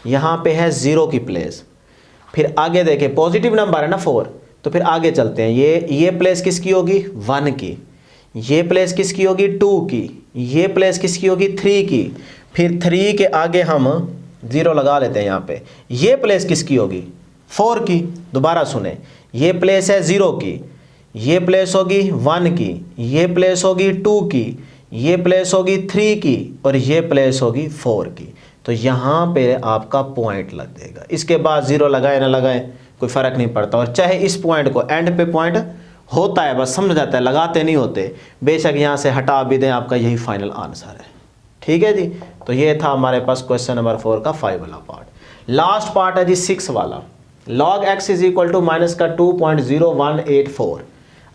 यहाँ पे है 0 की प्लेस। फिर आगे देखें पॉजिटिव नंबर है ना 4, तो फिर आगे चलते हैं। ये प्लेस किसकी होगी 1 की, ये प्लेस किसकी होगी 2 की, ये प्लेस किसकी होगी 3 की। फिर 3 के आगे हम 0 लगा लेते हैं यहाँ पे। ये प्लेस किसकी होगी 4 की। दोबारा सुने, ये प्लेस है 0 की, ये प्लेस होगी 1 की, ये प्लेस होगी 2 की, ये प्लेस होगी 3 की, और ये प्लेस होगी 4 की। तो यहाँ पे आपका पॉइंट लग जाएगा। इसके बाद 0 लगाए ना लगाए कोई फ़र्क नहीं पड़ता, और चाहे इस पॉइंट को एंड पे पॉइंट होता है, बस समझ जाता है, लगाते नहीं होते। बेशक यहाँ से हटा भी दें, आपका यही फाइनल आंसर है। ठीक है जी। तो ये था हमारे पास क्वेश्चन नंबर 4 का 5 वाला पार्ट। लास्ट पार्ट है जी 6 वाला। log x is equal to minus का 2.0184।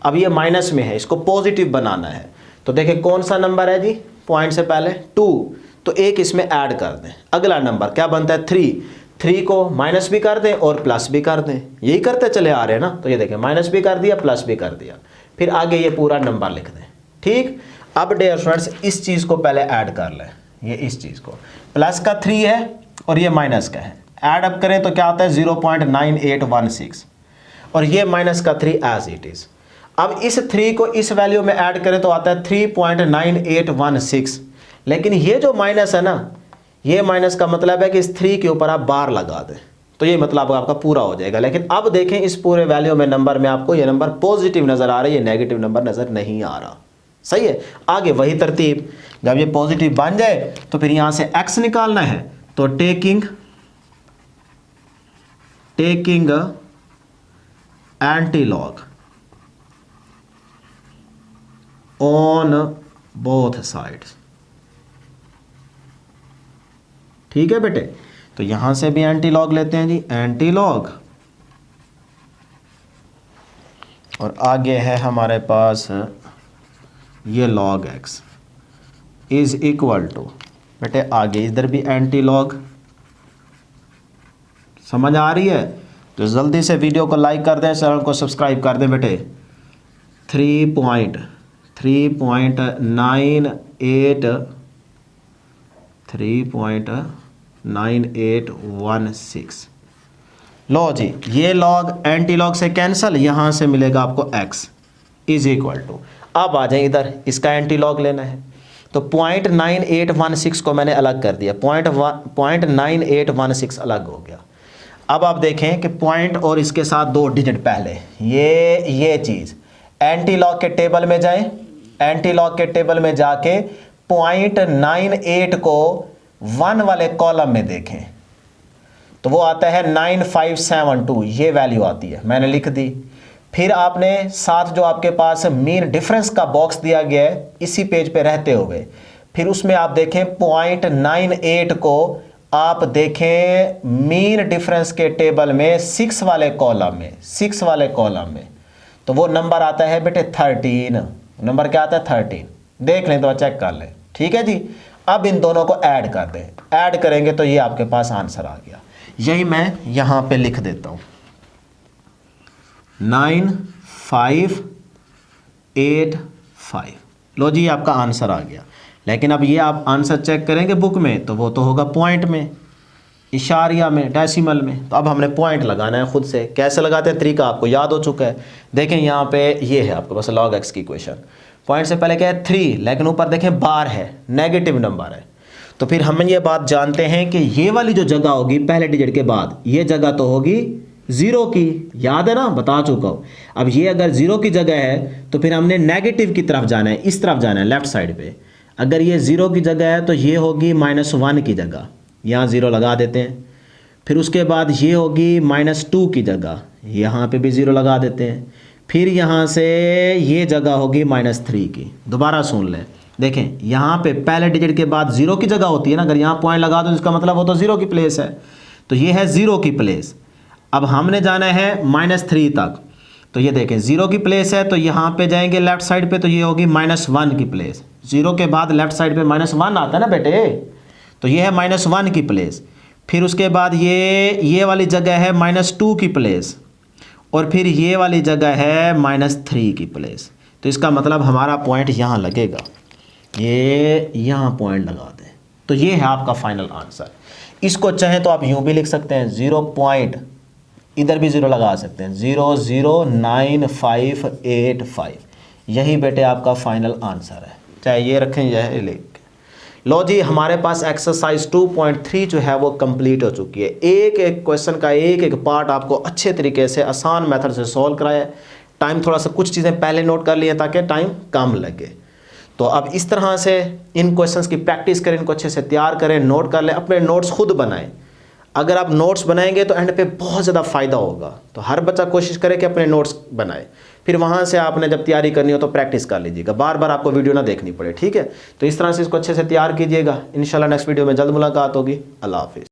अब ये माइनस में है, इसको पॉजिटिव बनाना है। तो देखिए कौन सा नंबर है जी, पॉइंट से पहले 2, तो एक इसमें ऐड कर दें। अगला नंबर क्या बनता है 3 को माइनस भी कर दें और प्लस भी कर दें, यही करते चले आ रहे हैं ना। तो ये देखें माइनस भी कर दिया, प्लस भी कर दिया, फिर आगे ये पूरा नंबर लिख दें। ठीक, अब डियर स्टूडेंट्स इस चीज़ को पहले ऐड कर लें। ये इस चीज़ को, प्लस का 3 है और ये माइनस का है, ऐड अप करें तो क्या आता है 0.9816 और ये माइनस का 3 एज इट इज़। अब इस 3 को इस वैल्यू में ऐड करें तो आता है 3.9816। लेकिन ये जो माइनस है ना, ये माइनस का मतलब है कि इस 3 के ऊपर आप बार लगा दें, तो ये मतलब आपका पूरा हो जाएगा। लेकिन अब देखें इस पूरे वैल्यू में नंबर में आपको ये नंबर पॉजिटिव नज़र आ रहा है, ये नेगेटिव नंबर नज़र नहीं आ रहा। सही है। आगे वही तरतीब, जब ये पॉजिटिव बन जाए तो फिर यहां से x निकालना है। तो taking antilog on both sides. ठीक है बेटे, तो यहां से भी एंटीलॉग लेते हैं जी, एंटीलॉग, और आगे है हमारे पास ये log x is equal to, बेटे आगे इधर भी एंटीलॉग। समझ आ रही है? तो जल्दी से वीडियो को लाइक कर दें, चैनल को सब्सक्राइब कर दें बेटे। 3.9816। लो जी, ये log एंटीलॉग से कैंसल, यहां से मिलेगा आपको x इज इक्वल टू। अब आ जाए इधर, इसका एंटीलॉग लेना है। तो 0.9816 को मैंने अलग कर दिया, 0.9816 अलग हो गया। अब आप देखें कि पॉइंट और इसके साथ 2 डिजिट पहले, ये चीज़ एंटीलॉग के टेबल में जाएं, एंटीलॉग के टेबल में जाके 0.98 को 1 वाले कॉलम में देखें तो वो आता है 9572, ये वैल्यू आती है, मैंने लिख दी। फिर आपने साथ जो आपके पास मीन डिफरेंस का बॉक्स दिया गया है इसी पेज पे रहते हुए, फिर उसमें आप देखें 0.98 को आप देखें मीन डिफरेंस के टेबल में 6 वाले कॉलम में, 6 वाले कॉलम में, तो वो नंबर आता है बेटे 13। नंबर क्या आता है 13, देख लें तो चेक कर लें। ठीक है जी। अब इन दोनों को ऐड कर दें, ऐड करेंगे तो ये आपके पास आंसर आ गया। यही मैं यहां पे लिख देता हूं 9585। लो जी, आपका आंसर आ गया। लेकिन अब ये आप आंसर चेक करेंगे बुक में तो वो तो होगा पॉइंट में, इशारिया में, डेसिमल में। तो अब हमने पॉइंट लगाना है खुद से। कैसे लगाते हैं तरीका आपको याद हो चुका है। देखें यहाँ पे ये है आपके पास log x की इक्वेशन। पॉइंट से पहले क्या है 3, लेकिन ऊपर देखें बार है, नेगेटिव नंबर है। तो फिर हम ये बात जानते हैं कि ये वाली जो जगह होगी पहले डिजिट के बाद, ये जगह तो होगी 0 की, याद है ना, बता चुका हूँ। अब ये अगर 0 की जगह है तो फिर हमने नेगेटिव की तरफ जाना है, इस तरफ जाना है लेफ्ट साइड पे। अगर ये 0 की जगह है तो ये होगी -1 की जगह, यहाँ 0 लगा देते हैं। फिर उसके बाद ये होगी -2 की जगह, यहाँ पे भी 0 लगा देते हैं। फिर यहाँ से ये जगह होगी -3 की। दोबारा सुन लें, देखें यहाँ पे पहले डिजिट के बाद 0 की जगह होती है ना, अगर यहाँ पॉइंट लगा दो इसका मतलब वो तो 0 की प्लेस है, तो ये है 0 की प्लेस। अब हमने जाना है -3 तक, तो ये देखें 0 की प्लेस है, तो यहाँ पे जाएंगे लेफ्ट साइड पे, तो ये होगी -1 की प्लेस। 0 के बाद लेफ्ट साइड पे -1 आता है ना बेटे, तो ये है -1 की प्लेस। फिर उसके बाद ये वाली जगह है -2 की प्लेस, और फिर ये वाली जगह है -3 की प्लेस। तो इसका मतलब हमारा पॉइंट यहाँ लगेगा, ये यहाँ पॉइंट लगा दें। तो ये है आपका फाइनल आंसर। इसको चाहे तो आप यूँ भी लिख सकते हैं 0 पॉइंट, इधर भी 0 लगा सकते हैं, 0098585। यही बेटे आपका फाइनल आंसर है, चाहे ये रखें या ये लिख। लो जी, हमारे पास एक्सरसाइज 2.3 जो है वो कंप्लीट हो चुकी है। एक एक क्वेश्चन का एक एक पार्ट आपको अच्छे तरीके से आसान मेथड से सॉल्व कराया। टाइम थोड़ा सा कुछ चीज़ें पहले नोट कर लिए ताकि टाइम कम लगे। तो अब इस तरह से इन क्वेश्चंस की प्रैक्टिस करें, इनको अच्छे से तैयार करें, नोट कर लें, अपने नोट्स खुद बनाएं। अगर आप नोट्स बनाएंगे तो एंड पे बहुत ज़्यादा फ़ायदा होगा। तो हर बच्चा कोशिश करे कि अपने नोट्स बनाए, फिर वहाँ से आपने जब तैयारी करनी हो तो प्रैक्टिस कर लीजिएगा, बार बार आपको वीडियो ना देखनी पड़े, ठीक है। तो इस तरह से इसको अच्छे से तैयार कीजिएगा। इंशाल्लाह नेक्स्ट वीडियो में जल्द मुलाकात होगी। अल्लाह हाफिज़।